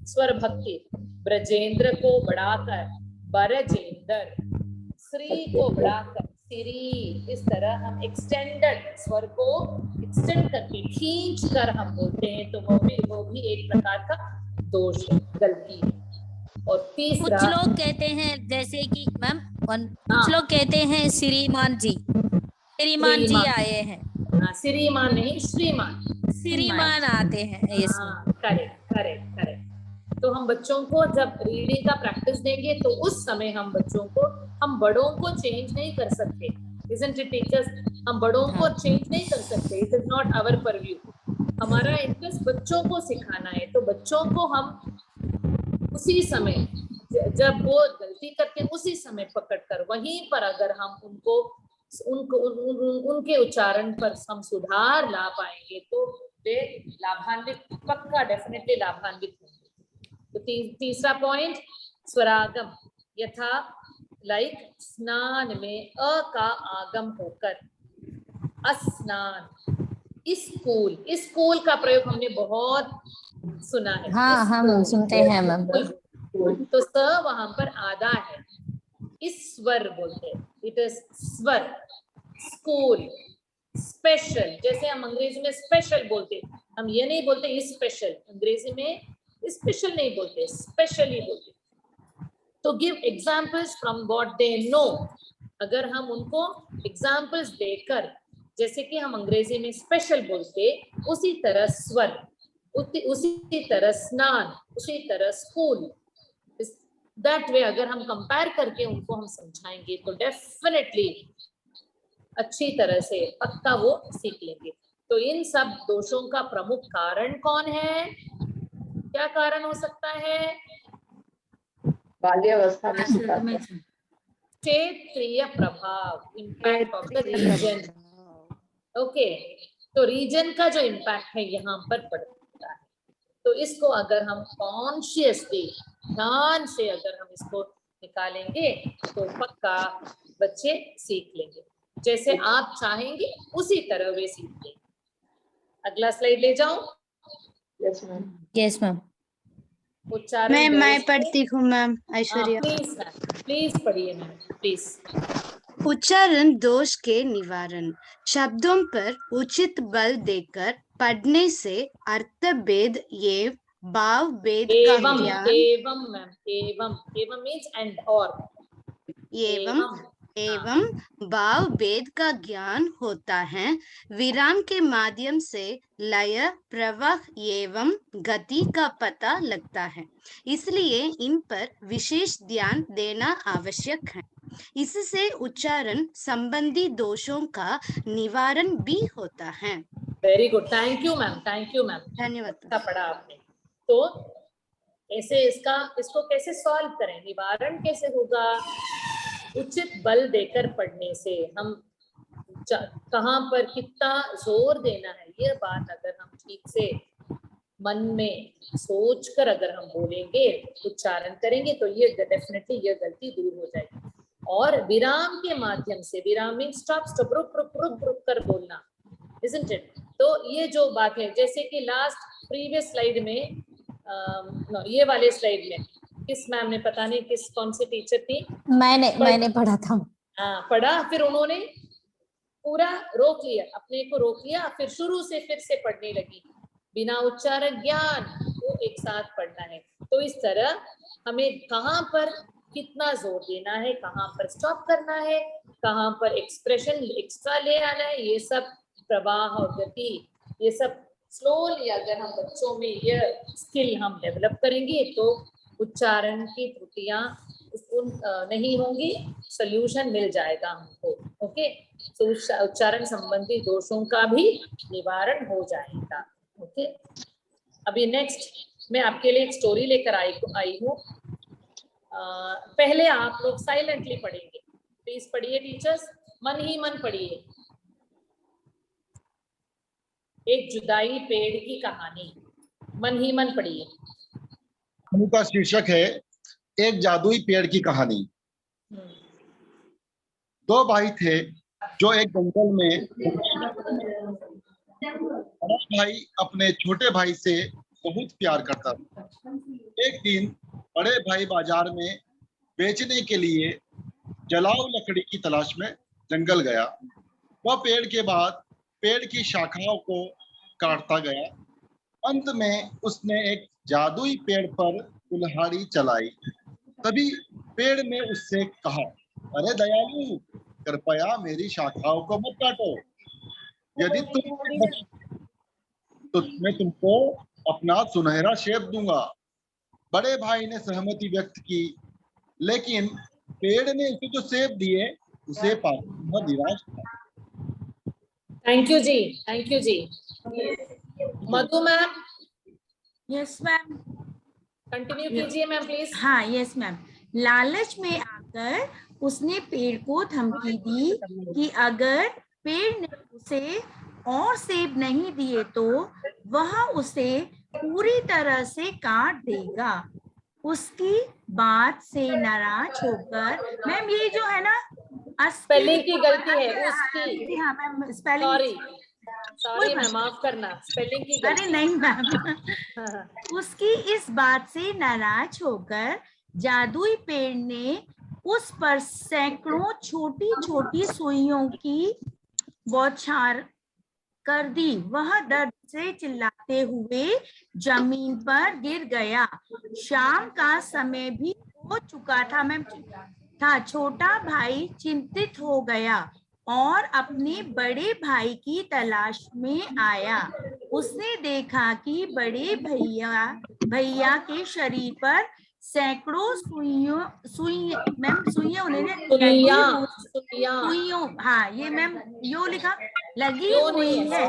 स्वर भक्ति, ब्रजेंद्र को बढ़ाकर बरजेंद्र, श्री को बढ़ाकर श्री, इस तरह हम एक्सटेंडेड स्वर को एक्सटेंड करके खींच कर हम बोलते हैं, तो वो भी एक प्रकार का दोष है, गलती है। और तीसरा, कुछ लोग कहते हैं जैसे कि मैम, कुछ लोग कहते हैं श्रीमान जी आए हैं। श्रीमान नहीं, श्रीमान आते हैं। करेक्ट। तो हम बच्चों को जब रीडिंग का प्रैक्टिस देंगे तो उस समय हम बच्चों को, हम बड़ों को चेंज नहीं कर सकते, Isn't it teachers? हम बड़ों को चेंज नहीं कर सकते, it is not our purview. हमारा इंटरेस्ट बच्चों को सिखाना है, तो बच्चों को हम उसी समय जब वो गलती करते उसी समय पकड़कर वहीं पर अगर हम उनको उनके उच्चारण पर हम सुधार ला पाएंगे तो वे लाभान्वित, पक्का डेफिनेटली लाभान्वित होंगे। तो तीसरा पॉइंट स्वरागम, यथा लाइक स्नान में अ का आगम होकर अस्नान। स्कूल का प्रयोग हमने बहुत सुना है। हाँ हम सुनते हैं मैम। तो स वहां पर आधा है, इस स्वर बोलते हैं, इट इज स्वर। स्कूल, स्पेशल, जैसे हम अंग्रेजी में स्पेशल बोलते, हम ये नहीं बोलते इस स्पेशल, अंग्रेजी में स्पेशल नहीं बोलते, स्पेशली बोलते। तो give examples from what they know. अगर हम उनको एग्जाम्पल्स देकर, जैसे कि हम अंग्रेजी में स्पेशल बोलते, उसी तरह स्वर, उसी तरह स्नान, उसी तरह स्कूल, दैट वे अगर हम कंपेयर करके उनको हम समझाएंगे तो डेफिनेटली अच्छी तरह से पक्का वो सीख लेंगे। तो इन सब दोषों का प्रमुख कारण कौन है? क्या कारण हो सकता है? बाल्यावस्था में क्षेत्रीय प्रभाव, impact of the region. Okay, तो रीजन का जो इम्पैक्ट है यहाँ पर पड़ता है। तो इसको अगर हम कॉन्शियसली, ध्यान से अगर हम इसको निकालेंगे तो पक्का बच्चे सीख लेंगे। जैसे आप चाहेंगे उसी तरह वे सीख लेंगे। अगला स्लाइड ले जाऊं? Yes ma'am. Yes ma'am. उच्चारण मैं पढ़ती हूँ ma'am, Aishwarya. Please ma'am, please पढ़िए मैम, प्लीज। उच्चारण दोष के निवारण, शब्दों पर उचित बल देकर पढ़ने से अर्थ भेद एवं भाव भेद का ज्ञान, एवं मीन्स एंड और, एवं भाव भेद का ज्ञान होता है। विराम के माध्यम से लय, प्रवाह एवं गति का पता लगता है, इसलिए इन पर विशेष ध्यान देना आवश्यक है। इससे उच्चारण संबंधी दोषों का निवारण भी होता है। Very good, thank you ma'am, thank you ma'am, धन्यवाद। पढ़ा आपने। तो ऐसे इसको कैसे सॉल्व करें, निवारण कैसे होगा? उचित बल देकर पढ़ने से हम कहाँ पर कितना जोर देना है, ये बात अगर हम ठीक से मन में सोचकर अगर हम बोलेंगे, उच्चारण करेंगे तो ये डेफिनेटली ये गलती दूर हो जाएगी। और विराम के माध्यम से, विराम मीन स्टॉप स्टॉप, रुक रुक रुक रुक कर बोलना, isn't it? तो ये जो बात है, जैसे कि लास्ट प्रीवियस स्लाइड में ये वाले स्लाइड में किस मैम ने, पता नहीं किस कौन सी टीचर थी, मैंने पढ़ा था। हाँ पढ़ा, फिर उन्होंने पूरा रोक लिया, अपने को रोक लिया, फिर शुरू से फिर से पढ़ने लगी, बिना उच्चारण ज्ञान वो एक साथ पढ़ना है। तो इस तरह हमें कहाँ पर कितना जोर देना है, कहाँ पर स्टॉप करना है, कहाँ पर एक्सप्रेशन एक्स्ट्रा ले आना है, ये सब प्रवाह और गति, ये सब स्लोली अगर हम बच्चों में ये स्किल हम डेवलप करेंगे तो उच्चारण की त्रुटियां नहीं होंगी, सोल्यूशन मिल जाएगा हमको। ओके, तो उच्चारण संबंधी दोषों का भी निवारण हो जाएगा। ओके, अभी नेक्स्ट मैं आपके लिए एक स्टोरी लेकर आई हूँ। पहले आप लोग साइलेंटली पढ़ेंगे, प्लीज पढ़िए टीचर्स, मन ही मन पढ़िए। एक जुदाई पेड़ की कहानी, मन ही मन पढ़िए। का शीर्षक है एक जादुई पेड़ की कहानी। दो भाई थे जो एक जंगल में, बड़ा भाई अपने छोटे भाई से बहुत प्यार करता था। एक दिन बड़े भाई बाजार में बेचने के लिए जलाऊ लकड़ी की तलाश में जंगल गया। वह पेड़ के बाद पेड़ की शाखाओं को काटता गया। अंत में उसने एक जादुई पेड़ पर कुल्हाड़ी चलाई। तभी पेड़ ने उससे कहा, अरे दयालु, कृपया मेरी शाखाओं को मत काटो। यदि तुम तो मैं तुमको अपना सुनहरा शेप दूंगा। बड़े भाई ने सहमति व्यक्त की, लेकिन पेड़ ने उसे जो सेब दिए उसे पाकर वह निराश था। Thank you ji, thank you ji. Madhu ma'am yes ma'am, continue कीजिए मैम प्लीज। हाँ यस मैम। लालच में आकर उसने पेड़ को धमकी दी कि अगर पेड़ ने उसे और सेब नहीं दिए तो वह उसे पूरी तरह से काट देगा। उसकी बात से नाराज होकर, मैम ये जो है ना स्पेलिंग की गलती है उसकी। हाँ ma'am spelling, sorry sorry ma'am, माफ करना, स्पेलिंग की गलती। अरे नहीं मैम। उसकी इस बात से नाराज होकर जादुई पेड़ ने उस पर सैकड़ों छोटी छोटी सुइयों की बौछार कर दी। वह दर्द से चिल्लाते हुए जमीन पर गिर गया। शाम का समय भी हो चुका था मैम था। छोटा भाई चिंतित हो गया और अपने बड़े भाई की तलाश में आया। उसने देखा कि बड़े भैया के शरीर पर सैकड़ों सुइयों हाँ ये मैम यो लिखा लगी हुई है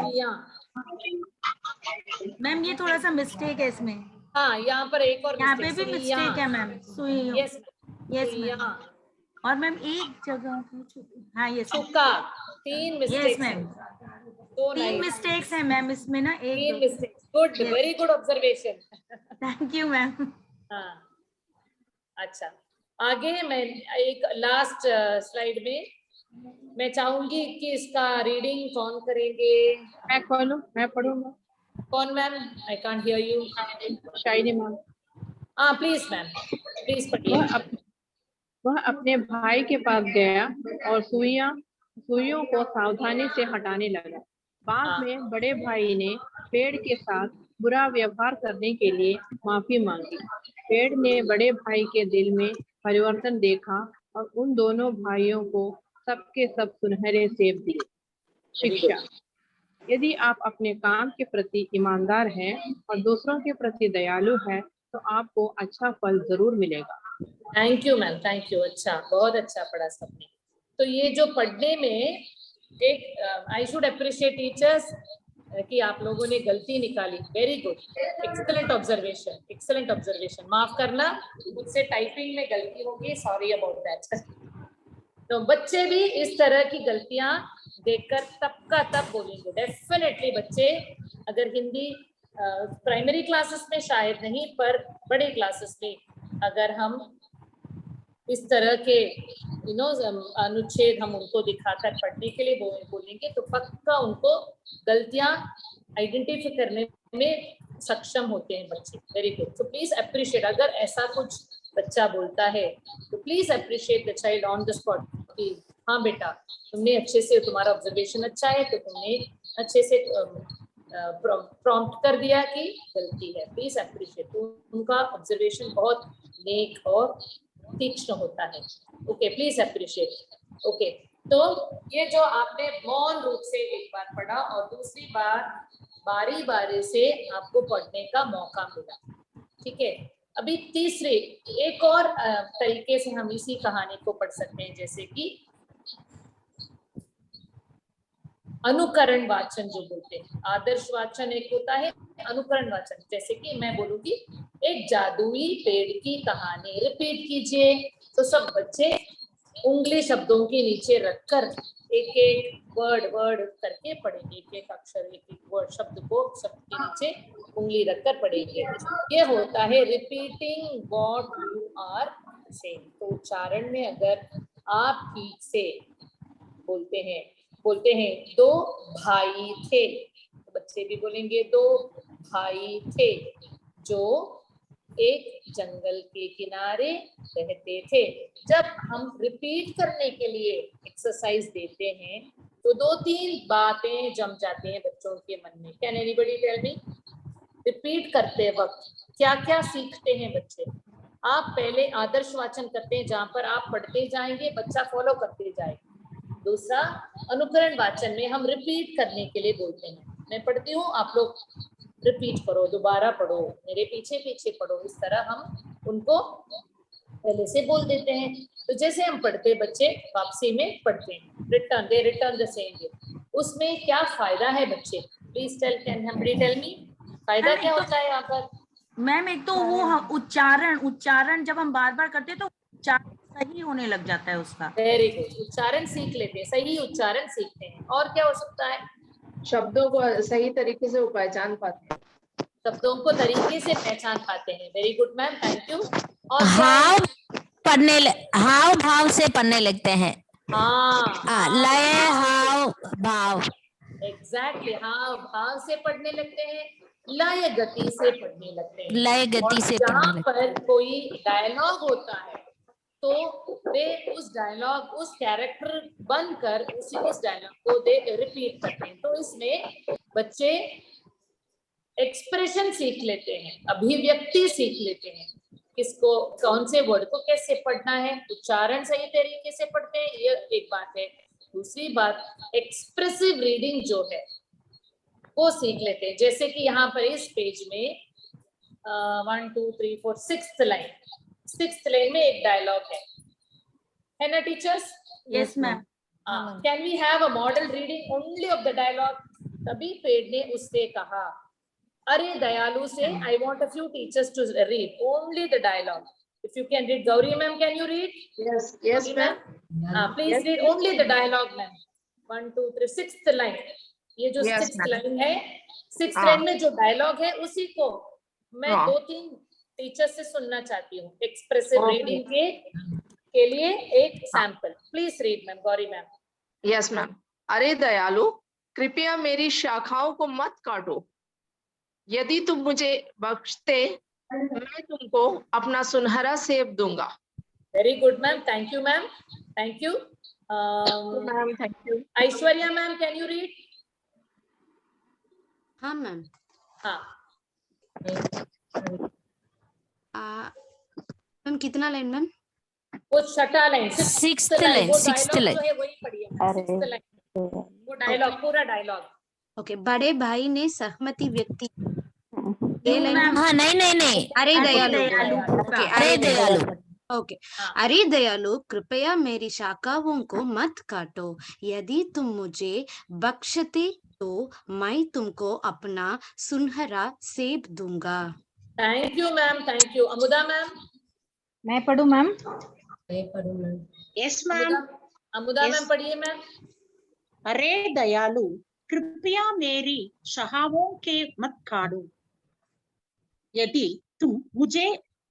मैम। ये थोड़ा सा मिस्टेक है इसमें। हाँ यहाँ पर एक और यहाँ पे भी मिस्टेक है मैम, सुइयों। Yes ma'am. और मैम एक जगह हाँ ये चुका, 3 मिस्टेक्स मैम। तो 3 मिस्टेक्स है मैम इसमें ना, एक 3 mistakes. Good, very good observation. Thank you ma'am. हाँ अच्छा, आगे मैं एक लास्ट स्लाइड में मैं चाहूंगी कि इसका रीडिंग कौन करेंगे? मैं पढ़ूंगा। कौन ma'am? I can't hear you. Shiny ma'am. हाँ प्लीज मैम, प्लीज पढ़िए। वह अपने भाई के पास गया और सुइयों को सावधानी से हटाने लगा। बाद में बड़े भाई ने पेड़ के साथ बुरा व्यवहार करने के लिए माफी मांगी। पेड़ ने बड़े भाई के दिल में परिवर्तन देखा और उन दोनों भाइयों को सबके सब सुनहरे सेब दिए। शिक्षा: यदि आप अपने काम के प्रति ईमानदार हैं और दूसरों के प्रति दयालु हैं तो आपको अच्छा फल जरूर मिलेगा। Thank you ma'am, thank you. अच्छा, बहुत अच्छा पढ़ा सबने। तो ये जो पढ़ने में एक आई शुड अप्रिशिएट टीचर्स कि आप लोगों ने गलती निकाली। Very good, excellent observation, excellent observation. माफ करना, मुझसे टाइपिंग में गलती होगी, सॉरी अबाउट दैट। तो बच्चे भी इस तरह की गलतियां देखकर तब का तब बोलेंगे। डेफिनेटली बच्चे अगर हिंदी प्राइमरी क्लासेस में शायद नहीं, पर बड़े क्लासेस में अगर हम इस तरह के अनुच्छेद हम उनको दिखाकर पढ़ने के लिए बोलेंगे तो पक्का उनको गलतियां आइडेंटिफाई करने में सक्षम होते हैं बच्चे। Very good. तो प्लीज अप्रिशिएट, अगर ऐसा कुछ बच्चा बोलता है तो please appreciate the child on the spot कि हाँ बेटा तुमने अच्छे से, तुम्हारा ऑब्जर्वेशन अच्छा है तो तुमने अच्छे से प्रॉम्प्ट कर दिया कि गलती है। प्लीज अप्रिशिएट, उनका ऑब्जर्वेशन बहुत नेक और तीक्ष्ण होता है। Okay, please appreciate. ओके, तो ये जो आपने मौन रूप से एक बार पढ़ा और दूसरी बार बारी बारी से आपको पढ़ने का मौका मिला, ठीक है। अभी तीसरे एक और तरीके से हम इसी कहानी को पढ़ सकते हैं, जैसे कि अनुकरण वाचन जो बोलते हैं। आदर्श वाचन एक होता है, अनुकरण वाचन जैसे कि मैं बोलूंगी एक जादुई पेड़ की कहानी रिपीट कीजिए, तो सब बच्चे उंगली शब्दों के नीचे रखकर एक एक वर्ड करके पढ़ेंगे। एक एक अक्षर, एक एक वर्ड, शब्द को शब्द के नीचे उंगली रखकर पढ़ेंगे। ये होता है repeating what you are saying. तो उच्चारण में अगर आप ठीक से बोलते हैं दो भाई थे, तो बच्चे भी बोलेंगे दो भाई थे जो एक जंगल के किनारे रहते थे। जब हम रिपीट करने के लिए एक्सरसाइज देते हैं तो 2-3 बातें जम जाती हैं बच्चों के मन में। Can anybody tell me, repeat करते वक्त क्या क्या सीखते हैं बच्चे? आप पहले आदर्श वाचन करते हैं जहां पर आप पढ़ते जाएंगे, बच्चा फॉलो करते जाएगा। दूसरा अनुकरण वाचन में हम रिपीट करने के लिए बोलते हैं, मैं पढ़ती हूँ आप लोग रिपीट करो, दोबारा पढ़ो, मेरे पीछे पीछे पढ़ो। इस तरह हम उनको पहले से बोल देते हैं। तो जैसे हम पढ़ते बच्चे वापसी में पढ़ते हैं, रिटर्न दे रिटर्न द सेम, उसमें क्या फायदा है बच्चे? Please tell, can somebody tell me फायदा क्या होता है यहाँ पर? मैम एक तो वो उच्चारण जब हम बार बार करते हैं तो उच्चारण सही होने लग जाता है उसका। वेरी गुड, उच्चारण सीख लेते हैं, सही उच्चारण सीखते हैं। और क्या हो सकता है? शब्दों को सही तरीके से पहचान पाते हैं, शब्दों को तरीके से पहचान पाते हैं। Very good ma'am, thank you. और हाव भाव से पढ़ने लगते हैं। हाँ, लय हाव भाव, एग्जैक्टली, हाव भाव से पढ़ने लगते हैं, लय गति से पढ़ने लगते हैं। लय गति से जहाँ पर कोई डायलॉग होता है तो वे उस डायलॉग, उस कैरेक्टर बनकर उस डायलॉग को दे रिपीट करते हैं। तो इसमें बच्चे एक्सप्रेशन सीख लेते हैं, अभिव्यक्ति सीख लेते हैं, किसको, कौन से वर्ड को कैसे पढ़ना है, उच्चारण सही तरीके से पढ़ते हैं, ये एक बात है। दूसरी बात, एक्सप्रेसिव रीडिंग जो है वो सीख लेते हैं। जैसे कि यहाँ पर इस पेज में 1 2 3 4 6th लाइन में एक डायलॉग है ना teachers? Yes ma'am. Can we have a model reading only of the dialogue? तभी पेड़ ने उससे कहा, अरे दयालु से, I want a few teachers to read only the dialogue. If you can read, Gauri ma'am, can you read? Yes ma'am. Please read only the dialogue ma'am. 1 2 3 6th line. ये जो 6th line है, 6th line में जो डायलॉग है उसी को मैं 2-3 टीचर से सुनना चाहती हूँ एक्सप्रेसिव रीडिंग के लिए एक sample. Please read ma'am, Gauri ma'am. Yes ma'am. अरे दयालु, कृपया मेरी शाखाओं को मत काटो, यदि तुम मुझे बख्शते मैं तुमको अपना सुनहरा सेब दूंगा। Very good ma'am, thank you ma'am, thank you ma'am, thank you. Aishwarya ma'am, can you read? हाँ मैम। हाँ मैम, कितना लाइन मैम? वो छठा line, 6th line, 6th line जो है वही पढ़िए, 6th लाइन, वो डायलॉग, पूरा डायलॉग। ओके। बड़े भाई ने सहमति व्यक्ति, हाँ, नहीं, अरे दयालु, ओके, अरे दयालु, ओके। अरे दयालु, कृपया मेरी शाखाओं को मत काटो, यदि तुम मुझे बख्शते तो मैं तुमको अपना सुनहरा सेब दूंगा। Thank you ma'am, thank you. Amuda ma'am, मैं पढ़ूं ma'am? Yes ma'am. Amuda ma'am पढ़िए मैम। अरे दयालु, कृपया मेरी शाखाओं के मत काटो, यदि तुम मुझे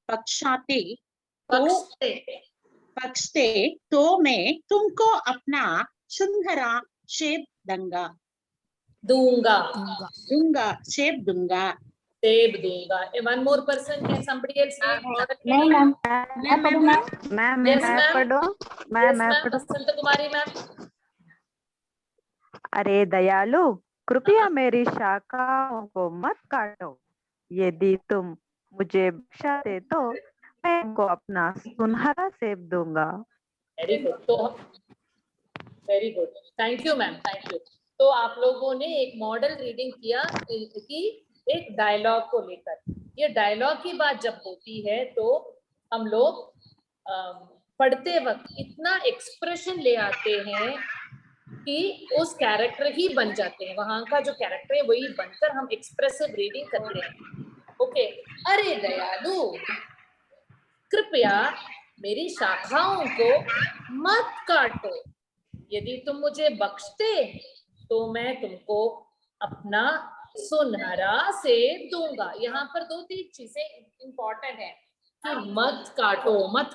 बख्शते तो मैं तुमको अपना सुनहरा सेब दूंगा। सेब दूंगा। One more person, can somebody else read? नहीं मैम, मैं पढ़ूं मैम? मैं पढ़ूं? मैं पढ़ूं? बसंत कुमारी मैम। अरे दयालु, कृपया मेरी शाखाओं को मत काटो, यदि तुम मुझे बख्शाते तो मैं तुमको अपना सुनहरा सेब दूंगा। वेरी गुड, तो very good, thank you ma'am, thank you. तो आप लोगों ने एक मॉडल रीडिंग किया कि एक डायलॉग को लेकर। ये डायलॉग की बात जब होती है तो हम लोग पढ़ते वक्त इतना एक्सप्रेशन ले आते हैं कि उस कैरेक्टर ही बन जाते हैं, वहां का जो कैरेक्टर है वही बनकर हम एक्सप्रेसिव रीडिंग करते हैं। ओके। अरे दयालु, कृपया मेरी शाखाओं को मत काटो, यदि तुम मुझे बख्शते तो मैं तुमको अपना सुनहरा सेब दूंगा। यहाँ पर 2-3 चीजें इंपॉर्टेंट है कि मत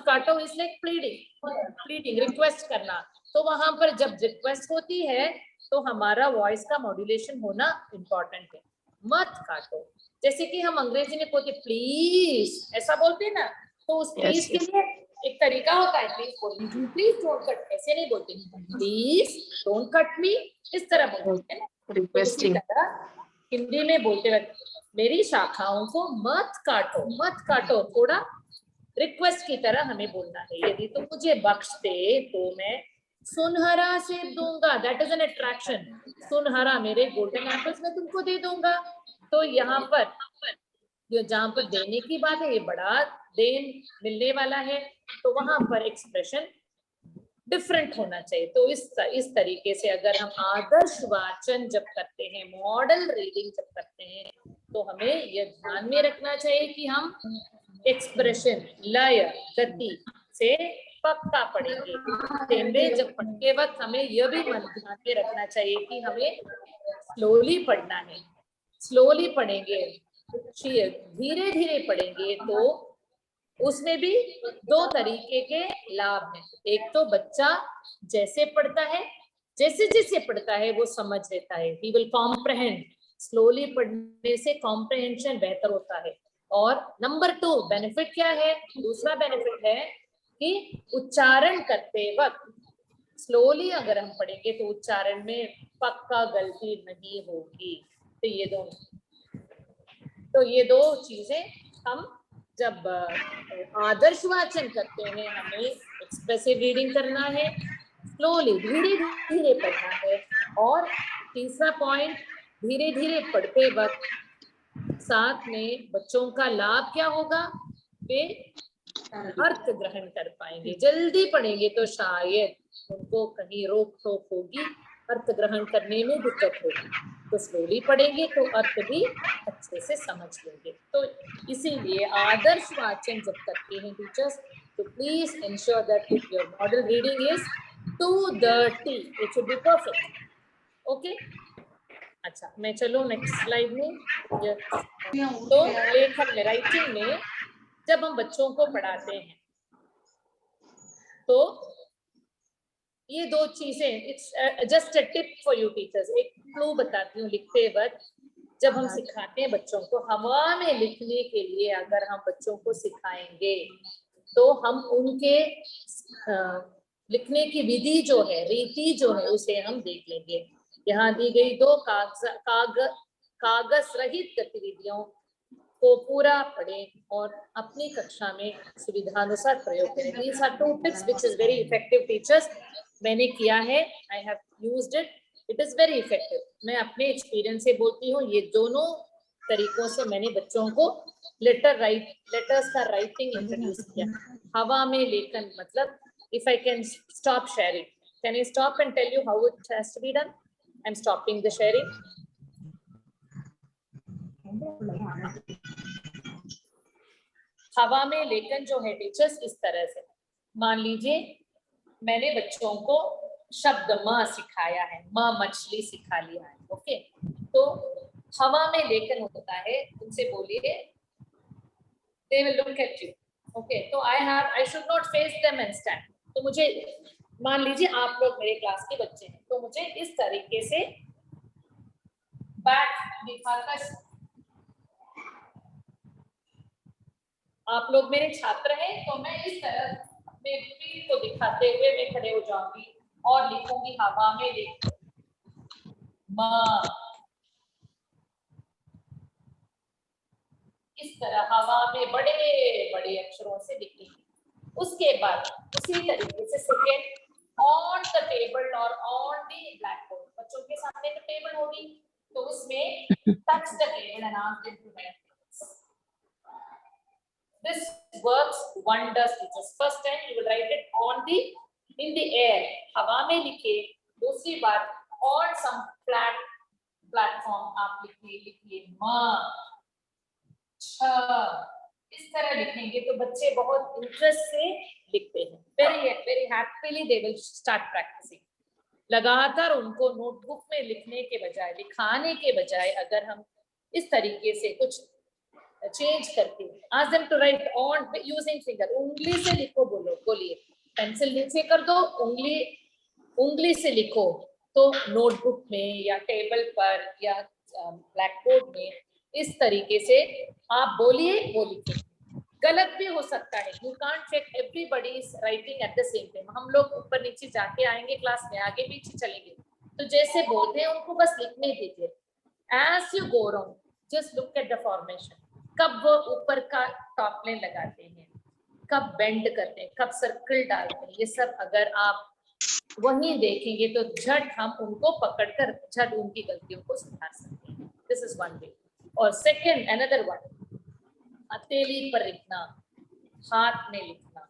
काटो इज लाइक प्लीडिंग, रिक्वेस्ट करना। तो वहां पर जब रिक्वेस्ट होती है तो हमारा वॉइस का मॉड्यूलेशन होना इंपॉर्टेंट है। मत काटो, जैसे कि हम अंग्रेजी में बोलते प्लीज, ऐसा बोलते हैं ना, तो उस प्लीज के लिए एक तरीका होता है, प्लीज बोलने, प्लीज डोंट कट, ऐसे नहीं बोलते, प्लीज डोंट कट मी, इस तरह बोलते हैं ना। रिक्वेस्टिंग हिंदी में बोलते वक्त मेरी शाखाओं को मत काटो, थोड़ा रिक्वेस्ट की तरह हमें बोलना है। यदि तुम मुझे बख्शते तो मैं सुनहरा सेब दूंगा, दैट इज एन अट्रैक्शन। सुनहरा, मेरे गोल्डन एप्पल्स मैं तुमको दे दूंगा। तो यहाँ पर जो जहाँ पर देने की बात है, ये बड़ा देन मिलने वाला है, तो वहां पर एक्सप्रेशन डिफरेंट होना चाहिए। तो इस तरीके से अगर हम आदर्श वाचन जब करते हैं, मॉडल रीडिंग जब करते हैं, तो हमें यह ध्यान में रखना चाहिए कि हम एक्सप्रेशन, लय, गति से पक्का पढ़ेंगे। तेंदे जब पढ़ते वक्त हमें यह भी ध्यान में रखना चाहिए कि हमें स्लोली पढ़ना है। स्लोली पढ़ेंगे, धीरे धीरे पढ़ेंगे, तो उसमें भी दो तरीके के लाभ हैं। एक तो बच्चा जैसे पढ़ता है, जैसे जैसे पढ़ता है वो समझ लेता है, he will comprehend। स्लोली पढ़ने से कॉम्प्रहेंशन बेहतर होता है। और नंबर 2 बेनिफिट क्या है? दूसरा बेनिफिट है कि उच्चारण करते वक्त स्लोली अगर हम पढ़ेंगे तो उच्चारण में पक्का गलती नहीं होगी। तो ये दो चीजें हम जब आदर्श वाचन करते हैं, हमें एक्सप्रेसिव रीडिंग करना है, स्लोली धीरे धीरे पढ़ना है। और तीसरा पॉइंट, धीरे धीरे पढ़ते वक्त साथ में बच्चों का लाभ क्या होगा? वे अर्थ ग्रहण कर पाएंगे। जल्दी पढ़ेंगे तो शायद उनको कहीं रोक टोक होगी, अर्थ ग्रहण करने में दिक्कत होगी। तो स्लोली पढ़ेंगे तो अर्थ भी अच्छे से समझ लेंगे। तो इसीलिए आदर्श वाचन जब करते हैं टीचर्स, तो please ensure that your model reading is to the tee, it should be perfect. Okay, अच्छा मैं चलो नेक्स्ट स्लाइड में। तो लेखन में, राइटिंग में जब हम बच्चों को पढ़ाते हैं तो ये दो चीजें, it's just a tip for you teachers. एक क्लू बताती हूँ लिखते वक्त, जब हम सिखाते हैं बच्चों को हवा में लिखने के लिए, अगर हम बच्चों को सिखाएंगे तो हम उनके लिखने की विधि जो है, रीति जो है, उसे हम देख लेंगे। यहाँ दी गई 2 कागज रहित गतिविधियों को पूरा पढ़ें और अपनी कक्षा में सुविधानुसार प्रयोग करें। These are 2 tips which is very effective teachers. मैंने किया है, I have used it, it is very effective। मैं अपने एक्सपीरियंस से बोलती हूँ, ये दोनों तरीकों से मैंने बच्चों को लेटर्स का राइटिंग इंट्रोड्यूस किया। हवा में लेखन मतलब, if I can stop sharing, can I stop and tell you how it has to be done? I'm stopping the sharing. हवा में लेखन जो है टीचर्स इस तरह से, मान लीजिए मैंने बच्चों को शब्द म सिखाया है, मछली सिखा लिया है। ओके, तो हवा में लेखन होता है, उनसे बोलिए, they will look at you। Okay, तो I should not face them and stand। तो मुझे, मान लीजिए आप लोग मेरे क्लास के बच्चे हैं, तो मुझे इस तरीके से बैक दिखाकर, आप लोग मेरे छात्र हैं, तो मैं इस तरह अपने पीठ को दिखाते हुए मैं खड़े हो जाऊंगी और लिखूंगी हवा में लेखन माँ। इस तरह हवा में बड़े बड़े अक्षरों से लिखेंगे। उसके बाद उसी तरीके से सेकेंड, ऑन द टेबल और ऑन द ब्लैक बोर्ड। बच्चों के सामने तो टेबल होगी, तो उसमें touch the table and ask them to write. This works wonders teachers। First time you will write it in the air, हवा में लिखे। दूसरी बार on some flat platform आप लिखिए माँ, छ, इस तरह लिखेंगे तो बच्चे बहुत इंटरेस्ट से लिखते हैं। very happily they will start practicing। लगातार उनको नोटबुक में लिखने के बजाय, लिखाने के बजाय, अगर हम इस तरीके से कुछ चेंज करके ask them to write on using finger, उंगली से लिखो, बोलिए पेंसिल नीचे कर दो, उंगली से लिखो, तो नोटबुक में या टेबल पर या ब्लैक बोर्ड में इस तरीके से आप बोलिए, वो लिखे। गलत भी हो सकता है, you can't check everybody's writing at the same time। हम लोग ऊपर नीचे जाके आएंगे, क्लास में आगे पीछे चलेंगे, तो जैसे बोलते हैं उनको बस लिखने दीजिए। as you go around just look at the formation। कब वो ऊपर का टॉप लाइन लगाते हैं, कब बेंड करते हैं, कब सर्कल डालते हैं, ये सब अगर आप वहीं देखेंगे तो झट हम उनको पकड़कर झट उनकी गलतियों को सुधार सकते हैं। दिस इज वन वे। और सेकंड, अनदर वन, हथेली पर लिखना, हाथ में लिखना।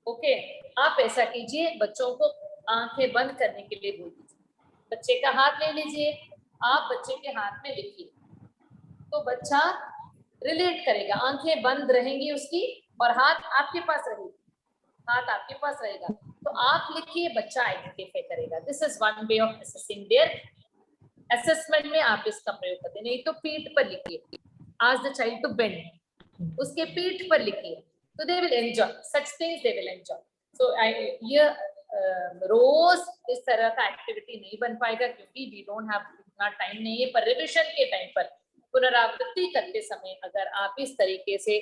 ओके, आप ऐसा कीजिए, बच्चों को आंखें बंद करने के लिए बोल दीजिए। बच्चे का हाथ ले लीजिए, आप बच्चे के हाथ में लिखिए, तो बच्चा रिलेट करेगा। आंखें बंद रहेंगी उसकी और हाथ आपके पास रहेगी, हाथ आपके पास रहेगा, तो आप लिखिए, बच्चा आइडेंटिफाई करेगा। This is one way of assessing there. Assessment में आप इसका प्रयोग करते हैं। नहीं तो पीठ पर लिखिए, ask the child to bend, उसके पीठ पर लिखिए, तो they will enjoy such things, they will enjoy. So ये रोज इस तरह का एक्टिविटी नहीं बन पाएगा क्योंकि वी डोंट हैव इतना टाइम नहीं है, पर रिविजन के टाइम पर पुनरावृत्ति करते समय अगर आप इस तरीके से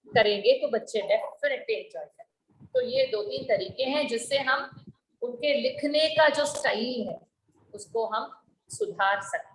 करेंगे तो बच्चे डेफिनेटली एंजॉय करेंगे। तो ये 2-3 तरीके हैं जिससे हम उनके लिखने का जो स्टाइल है उसको हम सुधार सकते हैं।